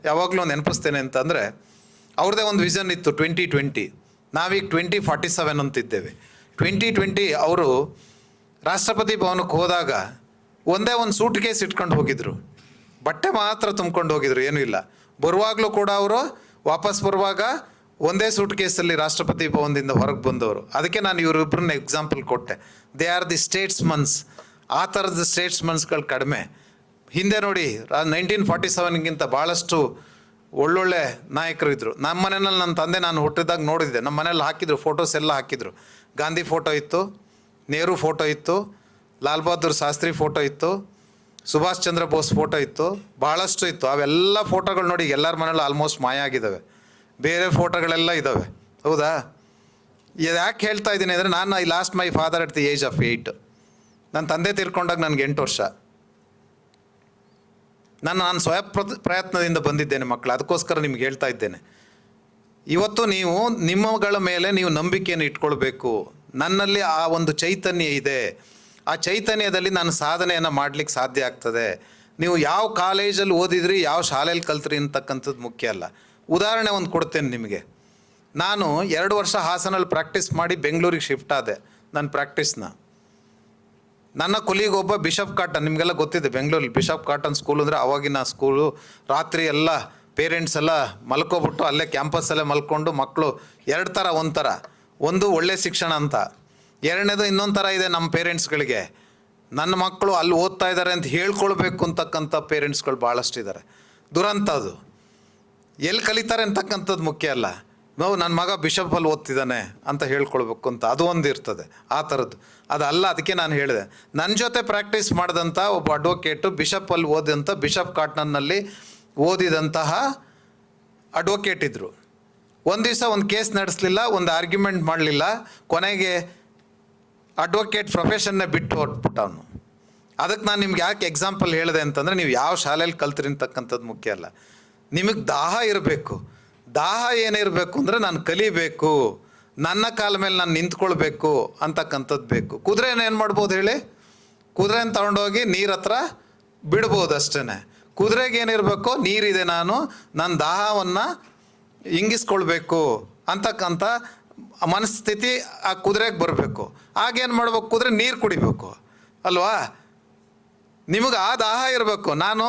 ಯಾವಾಗಲೂ ನೆನಪಿಸ್ತೇನೆ ಅಂತಂದರೆ, ಅವ್ರದ್ದೇ ಒಂದು ವಿಷನ್ ಇತ್ತು 2020. ನಾವೀಗ 2047 ಅಂತಿದ್ದೇವೆ. 2020 ಅವರು ರಾಷ್ಟ್ರಪತಿ ಭವನಕ್ಕೆ ಹೋದಾಗ ಒಂದೇ ಒಂದು ಸೂಟ್ ಕೇಸ್ ಇಟ್ಕೊಂಡು ಹೋಗಿದ್ರು, ಬಟ್ಟೆ ಮಾತ್ರ ತುಂಬ್ಕೊಂಡು ಹೋಗಿದ್ರು, ಏನೂ ಇಲ್ಲ. ಬರುವಾಗಲೂ ಕೂಡ ಅವರು ವಾಪಸ್ ಬರುವಾಗ ಒಂದೇ ಸೂಟ್ ಕೇಸಲ್ಲಿ ರಾಷ್ಟ್ರಪತಿ ಭವನದಿಂದ ಹೊರಗೆ ಬಂದವರು. ಅದಕ್ಕೆ ನಾನು ಇವರಿಬ್ಬರನ್ನ ಎಕ್ಸಾಂಪಲ್ ಕೊಟ್ಟೆ. They are the statesmans. ಆ ಥರದ ಸ್ಟೇಟ್ಸ್ಮನ್ಸ್ಗಳು ಕಡಿಮೆ. ಹಿಂದೆ ನೋಡಿ 1947ಗಿಂತ ಭಾಳಷ್ಟು ಒಳ್ಳೊಳ್ಳೆ ನಾಯಕರು ಇದ್ದರು. ನಮ್ಮ ಮನೆಯಲ್ಲಿ ನನ್ನ ತಂದೆ ನಾನು ಹುಟ್ಟಿದಾಗ ನೋಡಿದ್ದೆ, ನಮ್ಮ ಮನೇಲಿ ಹಾಕಿದ್ರು, ಫೋಟೋಸ್ ಎಲ್ಲ ಹಾಕಿದ್ರು. ಗಾಂಧಿ ಫೋಟೋ ಇತ್ತು, ನೆಹರು ಫೋಟೋ ಇತ್ತು, ಲಾಲ್ ಬಹದ್ದೂರ್ ಶಾಸ್ತ್ರಿ ಫೋಟೋ ಇತ್ತು, ಸುಭಾಷ್ ಚಂದ್ರ ಬೋಸ್ ಫೋಟೋ ಇತ್ತು, ಭಾಳಷ್ಟು ಇತ್ತು. ಅವೆಲ್ಲ ಫೋಟೋಗಳು ನೋಡಿ ಎಲ್ಲರ ಮನೇಲಿ ಆಲ್ಮೋಸ್ಟ್ ಮಾಯ ಆಗಿದ್ದಾವೆ. ಬೇರೆ ಫೋಟೋಗಳೆಲ್ಲ ಇದ್ದಾವೆ. ಹೌದಾ? ಯಾಕೆ ಹೇಳ್ತಾ ಇದ್ದೀನಿ ಅಂದರೆ, I lost my father at the age of 8. ನನ್ನ ತಂದೆ ತೀರ್ಕೊಂಡಾಗ ನನಗೆ 8 ವರ್ಷ. ನಾನು ಸ್ವಯಂ ಪ್ರಯತ್ನದಿಂದ ಬಂದಿದ್ದೇನೆ ಮಕ್ಕಳು. ಅದಕ್ಕೋಸ್ಕರ ನಿಮ್ಗೆ ಹೇಳ್ತಾ ಇದ್ದೇನೆ. ಇವತ್ತು ನೀವು ನಿಮ್ಮಗಳ ಮೇಲೆ ನೀವು ನಂಬಿಕೆಯನ್ನು ಇಟ್ಕೊಳ್ಬೇಕು. ನನ್ನಲ್ಲಿ ಆ ಒಂದು ಚೈತನ್ಯ ಇದೆ, ಆ ಚೈತನ್ಯದಲ್ಲಿ ನಾನು ಸಾಧನೆಯನ್ನು ಮಾಡಲಿಕ್ಕೆ ಸಾಧ್ಯ ಆಗ್ತದೆ. ನೀವು ಯಾವ ಕಾಲೇಜಲ್ಲಿ ಓದಿದ್ರಿ, ಯಾವ ಶಾಲೆಯಲ್ಲಿ ಕಲ್ತ್ರಿ ಅಂತಕ್ಕಂಥದ್ದು ಮುಖ್ಯ ಅಲ್ಲ. ಉದಾಹರಣೆ ಒಂದು ಕೊಡ್ತೇನೆ ನಿಮಗೆ. ನಾನು 2 ವರ್ಷ ಹಾಸನಲ್ಲಿ ಪ್ರಾಕ್ಟೀಸ್ ಮಾಡಿ ಬೆಂಗಳೂರಿಗೆ ಶಿಫ್ಟ್ ಆದೆ. ನನ್ನ ಪ್ರಾಕ್ಟೀಸ್ನ ನನ್ನ ಕೊಲೀಗ್ ಒಬ್ಬ ಬಿಷಪ್ ಕಾಟನ್, ನಿಮಗೆಲ್ಲ ಗೊತ್ತಿದೆ ಬೆಂಗಳೂರಲ್ಲಿ ಬಿಷಪ್ ಕಾಟನ್ ಸ್ಕೂಲ್ ಅಂದರೆ ಆವಾಗಿನ ಸ್ಕೂಲು. ರಾತ್ರಿ ಎಲ್ಲ ಪೇರೆಂಟ್ಸ್ ಎಲ್ಲ ಮಲ್ಕೊಬಿಟ್ಟು ಅಲ್ಲೇ ಕ್ಯಾಂಪಸ್ಸಲ್ಲೇ ಮಲ್ಕೊಂಡು ಮಕ್ಕಳು 2 ಥರ. ಒಂದು ಒಳ್ಳೆ ಶಿಕ್ಷಣ ಅಂತ, ಎರಡನೇದು ಇನ್ನೊಂದು ಥರ ಇದೆ ನಮ್ಮ ಪೇರೆಂಟ್ಸ್ಗಳಿಗೆ. ನನ್ನ ಮಕ್ಕಳು ಅಲ್ಲಿ ಓದ್ತಾ ಇದ್ದಾರೆ ಅಂತ ಹೇಳ್ಕೊಳ್ಬೇಕು ಅಂತಕ್ಕಂಥ ಪೇರೆಂಟ್ಸ್ಗಳು ಭಾಳಷ್ಟು ಇದ್ದಾರೆ. ದುರಂತ ಅದು. ಎಲ್ಲಿ ಕಲಿತಾರೆ ಅಂತಕ್ಕಂಥದ್ದು ಮುಖ್ಯ ಅಲ್ಲ. ನನ್ನ ಮಗ ಬಿಷಪಲ್ಲಿ ಓದ್ತಿದ್ದಾನೆ ಅಂತ ಹೇಳ್ಕೊಳ್ಬೇಕು ಅಂತ ಅದು ಒಂದು ಇರ್ತದೆ, ಆ ಥರದ್ದು. ಅದಲ್ಲ. ಅದಕ್ಕೆ ನಾನು ಹೇಳಿದೆ, ನನ್ನ ಜೊತೆ ಪ್ರಾಕ್ಟೀಸ್ ಮಾಡಿದಂಥ ಒಬ್ಬ ಅಡ್ವೊಕೇಟು ಬಿಷಪಲ್ಲಿ ಓದಿದಂಥ ಬಿಷಪ್ ಕಾಟನ್ನಲ್ಲಿ ಓದಿದಂತಹ ಅಡ್ವೊಕೇಟ್ ಇದ್ದರು. ಒಂದು ದಿವಸ ಒಂದು ಕೇಸ್ ನಡೆಸಲಿಲ್ಲ, ಒಂದು ಆರ್ಗ್ಯುಮೆಂಟ್ ಮಾಡಲಿಲ್ಲ. ಕೊನೆಗೆ ಅಡ್ವೊಕೇಟ್ ಪ್ರೊಫೆಷನ್ನೇ ಬಿಟ್ಟು ಹೊರಟ್ಬಿಟ್ಟ ಅವನು. ಅದಕ್ಕೆ ನಾನು ನಿಮ್ಗೆ ಯಾಕೆ ಎಕ್ಸಾಂಪಲ್ ಹೇಳಿದೆ ಅಂತಂದರೆ, ನೀವು ಯಾವ ಶಾಲೆಯಲ್ಲಿ ಕಲ್ತ್ರಿ ಅಂತಕ್ಕಂಥದ್ದು ಮುಖ್ಯ ಅಲ್ಲ, ನಿಮಗೆ ದಾಹ ಇರಬೇಕು. ದಾಹ ಏನಿರಬೇಕು ಅಂದರೆ ನಾನು ಕಲಿಬೇಕು, ನನ್ನ ಕಾಲ ಮೇಲೆ ನಾನು ನಿಂತ್ಕೊಳ್ಬೇಕು ಅಂತಕ್ಕಂಥದ್ದು ಬೇಕು. ಕುದುರೆನ ಏನು ಮಾಡ್ಬೋದು ಹೇಳಿ? ಕುದುರೆನ ತಗೊಂಡೋಗಿ ನೀರು ಹತ್ರ ಬಿಡ್ಬೋದು ಅಷ್ಟೇ. ಕುದುರೆಗೆ ಏನಿರಬೇಕು? ನೀರಿದೆ, ನನ್ನ ದಾಹವನ್ನು ಇಂಗಿಸ್ಕೊಳ್ಬೇಕು ಅಂತಕ್ಕಂಥ ಮನಸ್ಥಿತಿ ಆ ಕುದುರೆಗೆ ಬರಬೇಕು. ಆಗೇನು ಮಾಡ್ಬೇಕು? ಕುದುರೆ ನೀರು ಕುಡಿಬೇಕು ಅಲ್ವಾ? ನಿಮಗೆ ಆ ದಾಹ ಇರಬೇಕು. ನಾನು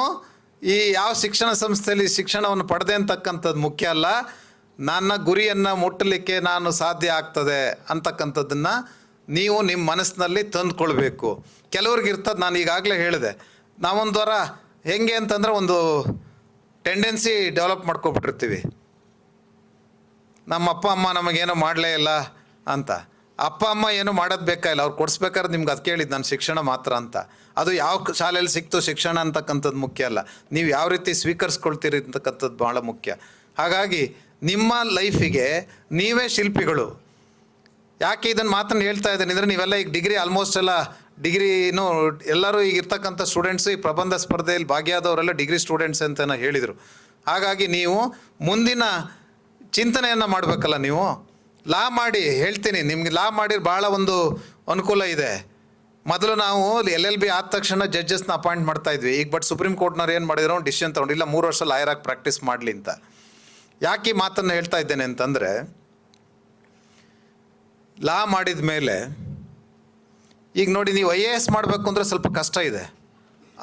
ಈ ಯಾವ ಶಿಕ್ಷಣ ಸಂಸ್ಥೆಯಲ್ಲಿ ಶಿಕ್ಷಣವನ್ನು ಪಡೆದೆ ಅಂತಕ್ಕಂಥದ್ದು ಮುಖ್ಯ ಅಲ್ಲ, ನನ್ನ ಗುರಿಯನ್ನು ಮುಟ್ಟಲಿಕ್ಕೆ ನಾನು ಸಾಧ್ಯ ಆಗ್ತದೆ ಅಂತಕ್ಕಂಥದ್ದನ್ನು ನೀವು ನಿಮ್ಮ ಮನಸ್ಸಿನಲ್ಲಿ ತಂದುಕೊಳ್ಬೇಕು. ಕೆಲವ್ರಿಗೆ ಇರ್ತದೆ, ನಾನು ಈಗಾಗಲೇ ಹೇಳಿದೆ, ನಾವೊಂದು ವಾರ ಹೆಂಗೆ ಅಂತಂದರೆ ಒಂದು ಟೆಂಡೆನ್ಸಿ ಡೆವಲಪ್ ಮಾಡ್ಕೊಬಿಟ್ಟಿರ್ತೀವಿ, ನಮ್ಮ ಅಪ್ಪ ಅಮ್ಮ ನಮಗೇನೋ ಮಾಡಲೇ ಇಲ್ಲ ಅಂತ. ಅಪ್ಪ ಅಮ್ಮ ಏನು ಮಾಡೋದು ಬೇಕಾಗಿಲ್ಲ, ಅವ್ರು ಕೊಡಿಸ್ಬೇಕಾದ್ರೆ ನಿಮ್ಗೆ ಅದು ಕೇಳಿದ್ದು ನಾನು ಶಿಕ್ಷಣ ಮಾತ್ರ ಅಂತ. ಅದು ಯಾವ ಶಾಲೆಯಲ್ಲಿ ಸಿಕ್ತು ಶಿಕ್ಷಣ ಅಂತಕ್ಕಂಥದ್ದು ಮುಖ್ಯ ಅಲ್ಲ, ನೀವು ಯಾವ ರೀತಿ ಸ್ವೀಕರಿಸ್ಕೊಳ್ತೀರಿ ಅಂತಕ್ಕಂಥದ್ದು ಭಾಳ ಮುಖ್ಯ. ಹಾಗಾಗಿ ನಿಮ್ಮ ಲೈಫಿಗೆ ನೀವೇ ಶಿಲ್ಪಿಗಳು. ಯಾಕೆ ಇದನ್ನು ಮಾತನ್ನು ಹೇಳ್ತಾ ಇದ್ದೀನಿ ಅಂದರೆ, ನೀವೆಲ್ಲ ಈಗ ಡಿಗ್ರಿ ಆಲ್ಮೋಸ್ಟ್ ಎಲ್ಲ ಡಿಗ್ರಿನೂ ಎಲ್ಲರೂ ಈಗ ಇರ್ತಕ್ಕಂಥ ಸ್ಟೂಡೆಂಟ್ಸು ಈ ಪ್ರಬಂಧ ಸ್ಪರ್ಧೆಯಲ್ಲಿ ಭಾಗಿಯಾದವರೆಲ್ಲ ಡಿಗ್ರಿ ಸ್ಟೂಡೆಂಟ್ಸ್ ಅಂತ ಹೇಳಿದರು. ಹಾಗಾಗಿ ನೀವು ಮುಂದಿನ ಚಿಂತನೆಯನ್ನು ಮಾಡಬೇಕಲ್ಲ. ನೀವು ಲಾ ಮಾಡಿ, ಹೇಳ್ತೀನಿ ನಿಮಗೆ, ಲಾ ಮಾಡಿ ಭಾಳ ಒಂದು ಅನುಕೂಲ ಇದೆ. ಮೊದಲು ನಾವು LLB ಆದ ತಕ್ಷಣ ಜಡ್ಜಸ್ನ ಅಪಾಯಿಂಟ್ ಮಾಡ್ತಾಯಿದ್ವಿ. ಈಗ ಬಟ್ ಸುಪ್ರೀಂ ಕೋರ್ಟ್ನವ್ರು ಏನು ಮಾಡಿದ್ರು, ಡಿಸಿಷನ್ ತೊಗೊಂಡಿಲ್ಲ, 3 ವರ್ಷ ಲಾಯರಾಗಿ ಪ್ರಾಕ್ಟೀಸ್ ಮಾಡಲಿ ಅಂತ. ಯಾಕೆ ಈ ಮಾತನ್ನು ಹೇಳ್ತಾ ಇದ್ದೇನೆ ಅಂತಂದರೆ, ಲಾ ಮಾಡಿದ ಮೇಲೆ ಈಗ ನೋಡಿ, ನೀವು IAS ಮಾಡಬೇಕು ಅಂದರೆ ಸ್ವಲ್ಪ ಕಷ್ಟ ಇದೆ.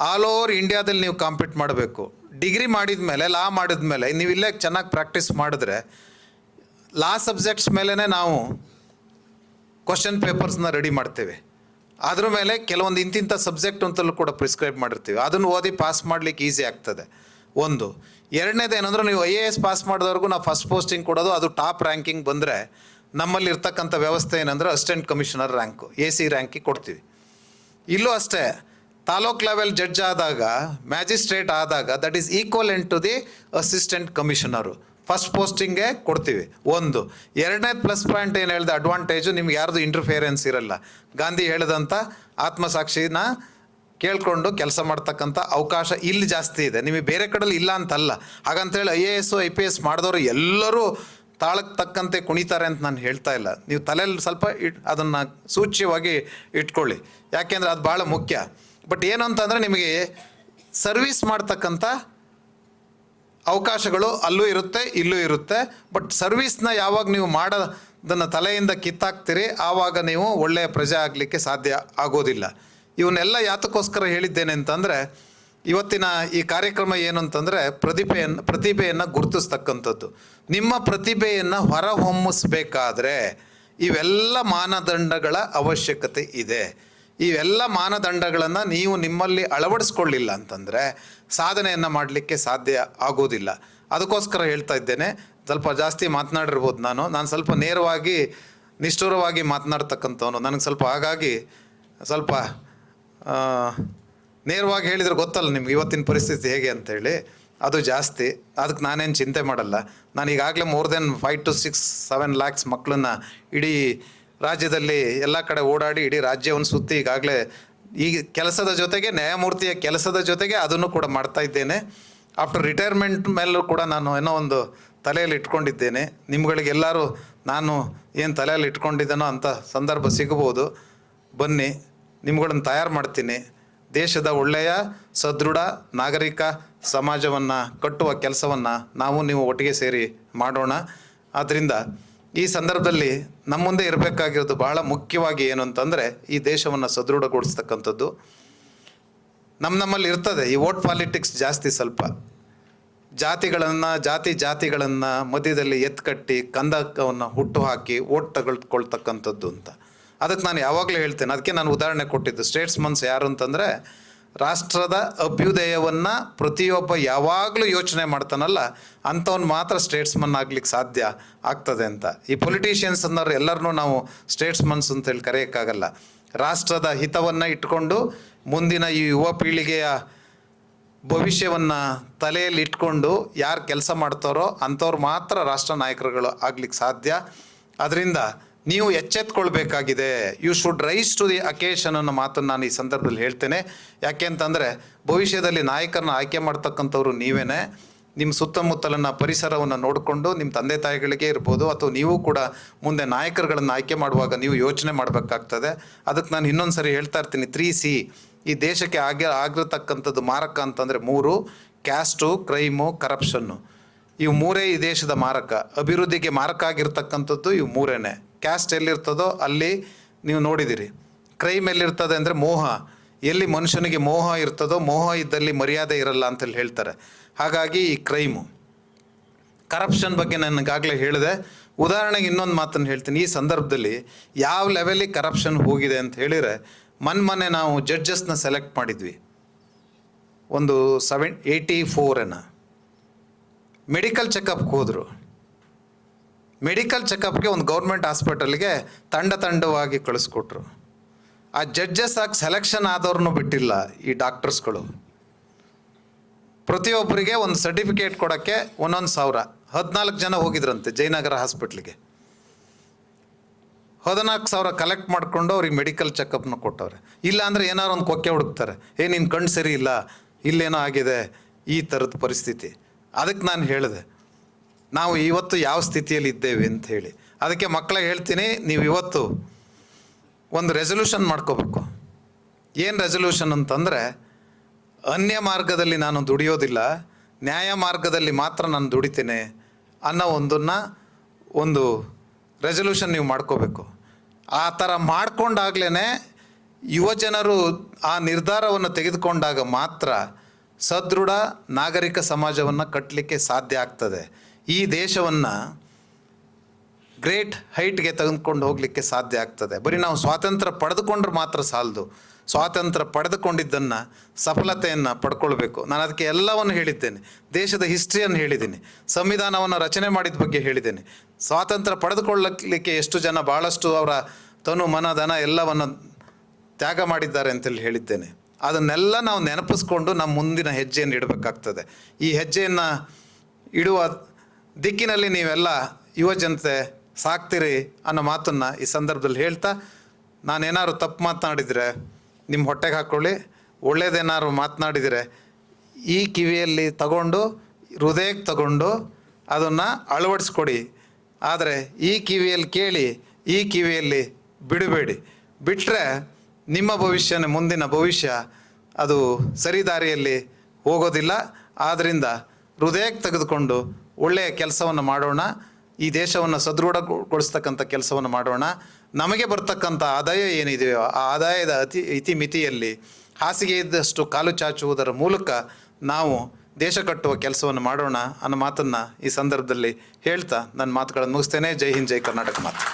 ಆಲ್ ಓವರ್ ಇಂಡಿಯಾದಲ್ಲಿ ನೀವು ಕಾಂಪೀಟ್ ಮಾಡಬೇಕು. ಡಿಗ್ರಿ ಮಾಡಿದ ಮೇಲೆ, ಲಾ ಮಾಡಿದ ಮೇಲೆ ನೀವು ಇಲ್ಲೇ ಚೆನ್ನಾಗಿ ಪ್ರಾಕ್ಟೀಸ್ ಮಾಡಿದ್ರೆ, ಲಾ ಸಬ್ಜೆಕ್ಟ್ಸ್ ಮೇಲೇ ನಾವು ಕ್ವಶನ್ ಪೇಪರ್ಸ್ನ ರೆಡಿ ಮಾಡ್ತೇವೆ. ಅದ್ರ ಮೇಲೆ ಕೆಲವೊಂದು ಇಂತಿಂಥ ಸಬ್ಜೆಕ್ಟ್ ಅಂತಲೂ ಕೂಡ ಪ್ರಿಸ್ಕ್ರೈಬ್ ಮಾಡಿರ್ತೀವಿ. ಅದನ್ನು ಓದಿ ಪಾಸ್ ಮಾಡಲಿಕ್ಕೆ ಈಸಿ ಆಗ್ತದೆ. ಒಂದು. ಎರಡನೇದು ಏನಂದ್ರೆ, ನೀವು IAS ಪಾಸ್ ಮಾಡಿದವ್ರಿಗೂ ನಾವು ಫಸ್ಟ್ ಪೋಸ್ಟಿಂಗ್ ಕೊಡೋದು, ಅದು ಟಾಪ್ ರ್ಯಾಂಕಿಂಗ್ ಬಂದರೆ ನಮ್ಮಲ್ಲಿ ಇರ್ತಕ್ಕಂಥ ವ್ಯವಸ್ಥೆ ಏನಂದರೆ ಅಸಿಸ್ಟೆಂಟ್ ಕಮಿಷನರ್ ರ್ಯಾಂಕು, AC ರ್ಯಾಂಕಿಗೆ ಕೊಡ್ತೀವಿ. ಇಲ್ಲೂ ಅಷ್ಟೇ, ತಾಲೂಕ್ ಲೆವೆಲ್ ಜಡ್ಜ್ ಆದಾಗ, ಮ್ಯಾಜಿಸ್ಟ್ರೇಟ್ ಆದಾಗ, that is equivalent to the assistant commissioner, first ಪೋಸ್ಟಿಂಗೇ ಕೊಡ್ತೀವಿ. ಒಂದು. ಎರಡನೇದು ಪ್ಲಸ್ ಪಾಯಿಂಟ್ ಏನು ಹೇಳಿದೆ, ಅಡ್ವಾಂಟೇಜು, ನಿಮ್ಗೆ ಯಾರ್ದು ಇಂಟರ್ಫಿಯರೆನ್ಸ್ ಇರಲ್ಲ. ಗಾಂಧಿ ಹೇಳಿದಂಥ ಆತ್ಮಸಾಕ್ಷಿನ ಕೇಳಿಕೊಂಡು ಕೆಲಸ ಮಾಡ್ತಕ್ಕಂಥ ಅವಕಾಶ ಇಲ್ಲಿ ಜಾಸ್ತಿ ಇದೆ. ನಿಮಗೆ ಬೇರೆ ಕಡೆಯಲ್ಲಿ ಇಲ್ಲ ಅಂತಲ್ಲ. ಹಾಗಂತೇಳಿ IAS IPS ಮಾಡಿದವರು ಎಲ್ಲರೂ ತಾಳಕ್ಕೆ ತಕ್ಕಂತೆ ಕುಣಿತಾರೆ ಅಂತ ನಾನು ಹೇಳ್ತಾ ಇಲ್ಲ. ನೀವು ತಲೆಯಲ್ಲಿ ಸ್ವಲ್ಪ ಅದನ್ನು ಸೂಚ್ಯವಾಗಿ ಇಟ್ಕೊಳ್ಳಿ, ಯಾಕೆಂದರೆ ಅದು ಭಾಳ ಮುಖ್ಯ. ಬಟ್ ಏನು ಅಂತಂದರೆ, ನಿಮಗೆ ಸರ್ವೀಸ್ ಮಾಡ್ತಕ್ಕಂಥ ಅವಕಾಶಗಳು ಅಲ್ಲೂ ಇರುತ್ತೆ, ಇಲ್ಲೂ ಇರುತ್ತೆ. ಬಟ್ ಸರ್ವೀಸ್ನ ಯಾವಾಗ ನೀವು ಮಾಡೋದನ್ನು ತಲೆಯಿಂದ ಕಿತ್ತಾಕ್ತೀರಿ, ಆವಾಗ ನೀವು ಒಳ್ಳೆಯ ಪ್ರಜೆ ಆಗಲಿಕ್ಕೆ ಸಾಧ್ಯ ಆಗೋದಿಲ್ಲ. ಇವನ್ನೆಲ್ಲ ಯಾತಕ್ಕೋಸ್ಕರ ಹೇಳಿದ್ದೇನೆ ಅಂತಂದರೆ, ಇವತ್ತಿನ ಈ ಕಾರ್ಯಕ್ರಮ ಏನು ಅಂತಂದರೆ, ಪ್ರತಿಭೆಯನ್ನು ಗುರುತಿಸ್ತಕ್ಕಂಥದ್ದು. ನಿಮ್ಮ ಪ್ರತಿಭೆಯನ್ನು ಹೊರಹೊಮ್ಮಿಸ್ಬೇಕಾದ್ರೆ ಇವೆಲ್ಲ ಮಾನದಂಡಗಳ ಅವಶ್ಯಕತೆ ಇದೆ. ಇವೆಲ್ಲ ಮಾನದಂಡಗಳನ್ನು ನೀವು ನಿಮ್ಮಲ್ಲಿ ಅಳವಡಿಸ್ಕೊಳ್ಳಿಲ್ಲ ಅಂತಂದರೆ ಸಾಧನೆಯನ್ನು ಮಾಡಲಿಕ್ಕೆ ಸಾಧ್ಯ ಆಗೋದಿಲ್ಲ. ಅದಕ್ಕೋಸ್ಕರ ಹೇಳ್ತಾ ಇದ್ದೇನೆ. ಸ್ವಲ್ಪ ಜಾಸ್ತಿ ಮಾತನಾಡಿರ್ಬೋದು ನಾನು ಸ್ವಲ್ಪ ನೇರವಾಗಿ ನಿಷ್ಠುರವಾಗಿ ಮಾತನಾಡ್ತಕ್ಕಂಥವನು. ನನಗೆ ಸ್ವಲ್ಪ ಹಾಗಾಗಿ ಸ್ವಲ್ಪ ನೇರವಾಗಿ ಹೇಳಿದರೆ ಗೊತ್ತಲ್ಲ ನಿಮ್ಗೆ ಇವತ್ತಿನ ಪರಿಸ್ಥಿತಿ ಹೇಗೆ ಅಂತೇಳಿ, ಅದು ಜಾಸ್ತಿ. ಅದಕ್ಕೆ ನಾನೇನು ಚಿಂತೆ ಮಾಡಲ್ಲ. ನಾನು ಈಗಾಗಲೇ ಮೋರ್ ದೆನ್ 5 to 6, 7 lakhs ಮಕ್ಕಳನ್ನ ಇಡೀ ರಾಜ್ಯದಲ್ಲಿ ಎಲ್ಲ ಕಡೆ ಓಡಾಡಿ ಇಡೀ ರಾಜ್ಯವನ್ನು ಸುತ್ತಿ ಈಗಾಗಲೇ ಈ ಕೆಲಸದ ಜೊತೆಗೆ, ನ್ಯಾಯಮೂರ್ತಿಯ ಕೆಲಸದ ಜೊತೆಗೆ ಅದನ್ನು ಕೂಡ ಮಾಡ್ತಾ ಇದ್ದೇನೆ. ಆಫ್ಟರ್ ರಿಟೈರ್ಮೆಂಟ್ ಮೇಲೂ ಕೂಡ ನಾನು ಏನೋ ಒಂದು ತಲೆಯಲ್ಲಿ ಇಟ್ಕೊಂಡಿದ್ದೇನೆ. ನಿಮ್ಗಳಿಗೆಲ್ಲರೂ ನಾನು ಏನು ತಲೆಯಲ್ಲಿ ಇಟ್ಕೊಂಡಿದ್ದೇನೋ ಅಂಥ ಸಂದರ್ಭ ಸಿಗ್ಬೋದು. ಬನ್ನಿ, ನಿಮ್ಗಳನ್ನು ತಯಾರು ಮಾಡ್ತೀನಿ. ದೇಶದ ಒಳ್ಳೆಯ ಸದೃಢ ನಾಗರಿಕ ಸಮಾಜವನ್ನು ಕಟ್ಟುವ ಕೆಲಸವನ್ನು ನಾವು ನೀವು ಒಟ್ಟಿಗೆ ಸೇರಿ ಮಾಡೋಣ. ಆದ್ದರಿಂದ ಈ ಸಂದರ್ಭದಲ್ಲಿ ನಮ್ಮ ಮುಂದೆ ಇರಬೇಕಾಗಿರೋದು ಭಾಳ ಮುಖ್ಯವಾಗಿ ಏನು ಅಂತಂದರೆ, ಈ ದೇಶವನ್ನು ಸದೃಢಗೊಳಿಸ್ತಕ್ಕಂಥದ್ದು. ನಮ್ಮಲ್ಲಿ ಇರ್ತದೆ ಈ ವೋಟ್ ಪಾಲಿಟಿಕ್ಸ್ ಜಾಸ್ತಿ. ಸ್ವಲ್ಪ ಜಾತಿಗಳನ್ನು ಮಧ್ಯದಲ್ಲಿ ಎತ್ಕಟ್ಟಿ ಕಂದಕವನ್ನು ಹುಟ್ಟು ಹಾಕಿ ವೋಟ್ ತಗೊಳ್ಕೊಳ್ತಕ್ಕಂಥದ್ದು ಅಂತ. ಅದಕ್ಕೆ ನಾನು ಯಾವಾಗಲೂ ಹೇಳ್ತೇನೆ. ಅದಕ್ಕೆ ನಾನು ಉದಾಹರಣೆ ಕೊಟ್ಟಿದ್ದು, ಸ್ಟೇಟ್ಸ್ಮನ್ಸ್ ಯಾರು ಅಂತಂದರೆ, ರಾಷ್ಟ್ರದ ಅಭ್ಯುದಯವನ್ನು ಪ್ರತಿಯೊಬ್ಬ ಯಾವಾಗಲೂ ಯೋಚನೆ ಮಾಡ್ತಾನಲ್ಲ ಅಂಥವ್ನು ಮಾತ್ರ ಸ್ಟೇಟ್ಸ್ಮನ್ ಆಗ್ಲಿಕ್ಕೆ ಸಾಧ್ಯ ಆಗ್ತದೆ ಅಂತ. ಈ ಪೊಲಿಟಿಷಿಯನ್ಸ್ ಅನ್ನೋರು ಎಲ್ಲರನ್ನೂ ನಾವು ಸ್ಟೇಟ್ಸ್ಮನ್ಸ್ ಅಂತೇಳಿ ಕರೆಯೋಕ್ಕಾಗಲ್ಲ. ರಾಷ್ಟ್ರದ ಹಿತವನ್ನು ಇಟ್ಕೊಂಡು ಮುಂದಿನ ಈ ಯುವ ಪೀಳಿಗೆಯ ಭವಿಷ್ಯವನ್ನು ತಲೆಯಲ್ಲಿ ಇಟ್ಕೊಂಡು ಯಾರು ಕೆಲಸ ಮಾಡ್ತಾರೋ ಅಂಥವ್ರು ಮಾತ್ರ ರಾಷ್ಟ್ರ ನಾಯಕರುಗಳು ಆಗ್ಲಿಕ್ಕೆ ಸಾಧ್ಯ. ಅದರಿಂದ ನೀವು ಎಚ್ಚೆತ್ಕೊಳ್ಬೇಕಾಗಿದೆ. You should rise to the occasion ಅನ್ನೋ ಮಾತನ್ನು ನಾನು ಈ ಸಂದರ್ಭದಲ್ಲಿ ಹೇಳ್ತೇನೆ. ಯಾಕೆ ಅಂತಂದರೆ ಭವಿಷ್ಯದಲ್ಲಿ ನಾಯಕರನ್ನ ಆಯ್ಕೆ ಮಾಡ್ತಕ್ಕಂಥವ್ರು ನೀವೇನೆ. ನಿಮ್ಮ ಸುತ್ತಮುತ್ತಲನ್ನ ಪರಿಸರವನ್ನು ನೋಡಿಕೊಂಡು ನಿಮ್ಮ ತಂದೆ ತಾಯಿಗಳಿಗೆ ಇರ್ಬೋದು ಅಥವಾ ನೀವು ಕೂಡ ಮುಂದೆ ನಾಯಕರುಗಳನ್ನು ಆಯ್ಕೆ ಮಾಡುವಾಗ ನೀವು ಯೋಚನೆ ಮಾಡಬೇಕಾಗ್ತದೆ. ಅದಕ್ಕೆ ನಾನು ಇನ್ನೊಂದು ಸರಿ ಹೇಳ್ತಾ ಇರ್ತೀನಿ, 3C ಈ ದೇಶಕ್ಕೆ ಆಗಿರತಕ್ಕಂಥದ್ದು ಮಾರಕ ಅಂತಂದರೆ 3: ಕ್ಯಾಸ್ಟು, ಕ್ರೈಮು, ಕರಪ್ಷನ್ನು. ಇವು 3 ಈ ದೇಶದ ಮಾರಕ. ಅಭಿವೃದ್ಧಿಗೆ ಮಾರಕ ಆಗಿರ್ತಕ್ಕಂಥದ್ದು ಇವು 3. ಕ್ಯಾಸ್ಟ್ ಎಲ್ಲಿರ್ತದೋ ಅಲ್ಲಿ ನೀವು ನೋಡಿದಿರಿ. ಕ್ರೈಮ್ ಎಲ್ಲಿರ್ತದೆ ಅಂದರೆ ಮೋಹ. ಎಲ್ಲಿ ಮನುಷ್ಯನಿಗೆ ಮೋಹ ಇರ್ತದೋ, ಮೋಹ ಇದ್ದಲ್ಲಿ ಮರ್ಯಾದೆ ಇರಲ್ಲ ಅಂತೇಳಿ ಹೇಳ್ತಾರೆ. ಹಾಗಾಗಿ ಈ ಕ್ರೈಮು. ಕರಪ್ಷನ್ ಬಗ್ಗೆ ನಾನು ಈಗಾಗಲೇ ಹೇಳಿದೆ. ಉದಾಹರಣೆಗೆ ಇನ್ನೊಂದು ಮಾತನ್ನು ಹೇಳ್ತೀನಿ. ಈ ಸಂದರ್ಭದಲ್ಲಿ ಯಾವ ಲೆವೆಲಿಗೆ ಕರಪ್ಷನ್ ಹೋಗಿದೆ ಅಂತ ಹೇಳಿದರೆ, ಮೊನ್ನೆ ನಾವು ಜಡ್ಜಸ್ನ ಸೆಲೆಕ್ಟ್ ಮಾಡಿದ್ವಿ. ಒಂದು 84 ಮೆಡಿಕಲ್ ಚೆಕಪ್ಗೆ ಹೋದರು. ಮೆಡಿಕಲ್ ಚೆಕಪ್ಗೆ ಒಂದು ಗೌರ್ಮೆಂಟ್ ಹಾಸ್ಪಿಟಲ್ಗೆ ತಂಡವಾಗಿ ಕಳಿಸ್ಕೊಟ್ರು. ಆ ಜಡ್ಜಸ್ ಆಗಿ ಸೆಲೆಕ್ಷನ್ ಆದವ್ರನ್ನೂ ಬಿಟ್ಟಿಲ್ಲ ಈ ಡಾಕ್ಟರ್ಸ್ಗಳು. ಪ್ರತಿಯೊಬ್ಬರಿಗೆ ಒಂದು ಸರ್ಟಿಫಿಕೇಟ್ ಕೊಡೋಕ್ಕೆ 1,000. 14 ಜನ ಹೋಗಿದ್ರಂತೆ ಜಯನಗರ ಹಾಸ್ಪಿಟ್ಲಿಗೆ. 14,000 ಕಲೆಕ್ಟ್ ಮಾಡಿಕೊಂಡು ಅವ್ರಿಗೆ ಮೆಡಿಕಲ್ ಚೆಕಪ್ನ ಕೊಟ್ಟವ್ರೆ. ಇಲ್ಲ ಅಂದರೆ ಏನಾರು ಒಂದು ಕೊಕ್ಕೆ ಹುಡುಕ್ತಾರೆ, ನಿನ್ನ ಕಣ್ಣು ಸರಿ ಇಲ್ಲ, ಇಲ್ಲೇನೋ ಆಗಿದೆ, ಈ ಥರದ ಪರಿಸ್ಥಿತಿ. ಅದಕ್ಕೆ ನಾನು ಹೇಳಿದೆ, ನಾವು ಇವತ್ತು ಯಾವ ಸ್ಥಿತಿಯಲ್ಲಿ ಇದ್ದೇವೆ ಅಂತ ಹೇಳಿ. ಅದಕ್ಕೆ ಮಕ್ಕಳಿಗೆ ಹೇಳ್ತೀನಿ, ನೀವು ಇವತ್ತು ಒಂದು ರೆಸಲ್ಯೂಷನ್ ಮಾಡ್ಕೋಬೇಕು. ಏನು ರೆಸಲ್ಯೂಷನ್ ಅಂತಂದರೆ, ಅನ್ಯ ಮಾರ್ಗದಲ್ಲಿ ನಾನು ದುಡಿಯೋದಿಲ್ಲ, ನ್ಯಾಯ ಮಾರ್ಗದಲ್ಲಿ ಮಾತ್ರ ನಾನು ದುಡಿತೇನೆ ಅನ್ನೋ ಒಂದು ರೆಸಲ್ಯೂಷನ್ ನೀವು ಮಾಡ್ಕೋಬೇಕು. ಆ ಥರ ಮಾಡ್ಕೊಂಡಾಗ್ಲೇ ಯುವಜನರು ಆ ನಿರ್ಧಾರವನ್ನು ತೆಗೆದುಕೊಂಡಾಗ ಮಾತ್ರ ಸದೃಢ ನಾಗರಿಕ ಸಮಾಜವನ್ನು ಕಟ್ಟಲಿಕ್ಕೆ ಸಾಧ್ಯ ಆಗ್ತದೆ. ಈ ದೇಶವನ್ನು ಗ್ರೇಟ್ ಹೈಟ್ಗೆ ತೆಗೆದುಕೊಂಡು ಹೋಗಲಿಕ್ಕೆ ಸಾಧ್ಯ ಆಗ್ತದೆ. ಬರೀ ನಾವು ಸ್ವಾತಂತ್ರ್ಯ ಪಡೆದುಕೊಂಡ್ರೆ ಮಾತ್ರ ಸಾಲದು. ಸ್ವಾತಂತ್ರ್ಯ ಪಡೆದುಕೊಂಡಿದ್ದನ್ನು, ಸಫಲತೆಯನ್ನು ಪಡ್ಕೊಳ್ಬೇಕು. ನಾನು ಅದಕ್ಕೆ ಎಲ್ಲವನ್ನು ಹೇಳಿದ್ದೇನೆ. ದೇಶದ ಹಿಸ್ಟ್ರಿಯನ್ನು ಹೇಳಿದ್ದೀನಿ, ಸಂವಿಧಾನವನ್ನು ರಚನೆ ಮಾಡಿದ ಬಗ್ಗೆ ಹೇಳಿದ್ದೇನೆ. ಸ್ವಾತಂತ್ರ್ಯ ಪಡೆದುಕೊಳ್ಳಲಿಕ್ಕೆ ಎಷ್ಟು ಜನ ಭಾಳಷ್ಟು ಅವರ ತನು ಮನ ಧನ ಎಲ್ಲವನ್ನು ತ್ಯಾಗ ಮಾಡಿದ್ದಾರೆ ಅಂತೇಳಿ ಹೇಳಿದ್ದೇನೆ. ಅದನ್ನೆಲ್ಲ ನಾವು ನೆನಪಿಸ್ಕೊಂಡು ನಮ್ಮ ಮುಂದಿನ ಹೆಜ್ಜೆಯನ್ನು ಇಡಬೇಕಾಗ್ತದೆ. ಈ ಹೆಜ್ಜೆಯನ್ನು ಇಡುವ ದಿಕ್ಕಿನಲ್ಲಿ ನೀವೆಲ್ಲ ಯುವ ಜನತೆ ಸಾಕ್ತೀರಿ ಅನ್ನೋ ಮಾತನ್ನು ಈ ಸಂದರ್ಭದಲ್ಲಿ ಹೇಳ್ತಾ, ನಾನೇನಾದ್ರು ತಪ್ಪು ಮಾತನಾಡಿದರೆ ನಿಮ್ಮ ಹೊಟ್ಟೆಗೆ ಹಾಕ್ಕೊಳ್ಳಿ. ಒಳ್ಳೇದೇನಾದ್ರು ಮಾತನಾಡಿದರೆ ಈ ಕಿವಿಯಲ್ಲಿ ತಗೊಂಡು ಹೃದಯಕ್ಕೆ ತಗೊಂಡು ಅದನ್ನು ಅಳವಡಿಸ್ಕೊಡಿ. ಆದರೆ ಈ ಕಿವಿಯಲ್ಲಿ ಕೇಳಿ, ಈ ಕಿವಿಯಲ್ಲಿ ಬಿಡಬೇಡಿ. ಬಿಟ್ಟರೆ ನಿಮ್ಮ ಭವಿಷ್ಯನೇ ಮುಂದಿನ ಭವಿಷ್ಯ ಅದು ಸರಿದಾರಿಯಲ್ಲಿ ಹೋಗೋದಿಲ್ಲ. ಆದ್ದರಿಂದ ಹೃದಯಕ್ಕೆ ತೆಗೆದುಕೊಂಡು ಒಳ್ಳೆಯ ಕೆಲಸವನ್ನು ಮಾಡೋಣ. ಈ ದೇಶವನ್ನು ಸದೃಢಗೊಳಿಸ್ತಕ್ಕಂಥ ಕೆಲಸವನ್ನು ಮಾಡೋಣ. ನಮಗೆ ಬರ್ತಕ್ಕಂಥ ಆದಾಯ ಏನಿದೆಯೋ ಆ ಆದಾಯದ ಇತಿಮಿತಿಯಲ್ಲಿ ಹಾಸಿಗೆ ಇದ್ದಷ್ಟು ಕಾಲು ಚಾಚುವುದರ ಮೂಲಕ ನಾವು ದೇಶ ಕಟ್ಟುವ ಕೆಲಸವನ್ನು ಮಾಡೋಣ ಅನ್ನೋ ಮಾತನ್ನು ಈ ಸಂದರ್ಭದಲ್ಲಿ ಹೇಳ್ತಾ ನನ್ನ ಮಾತುಗಳನ್ನು ಮುಗಿಸ್ತೇನೆ. ಜೈ ಹಿಂದ್, ಜೈ ಕರ್ನಾಟಕ ಮಾತು.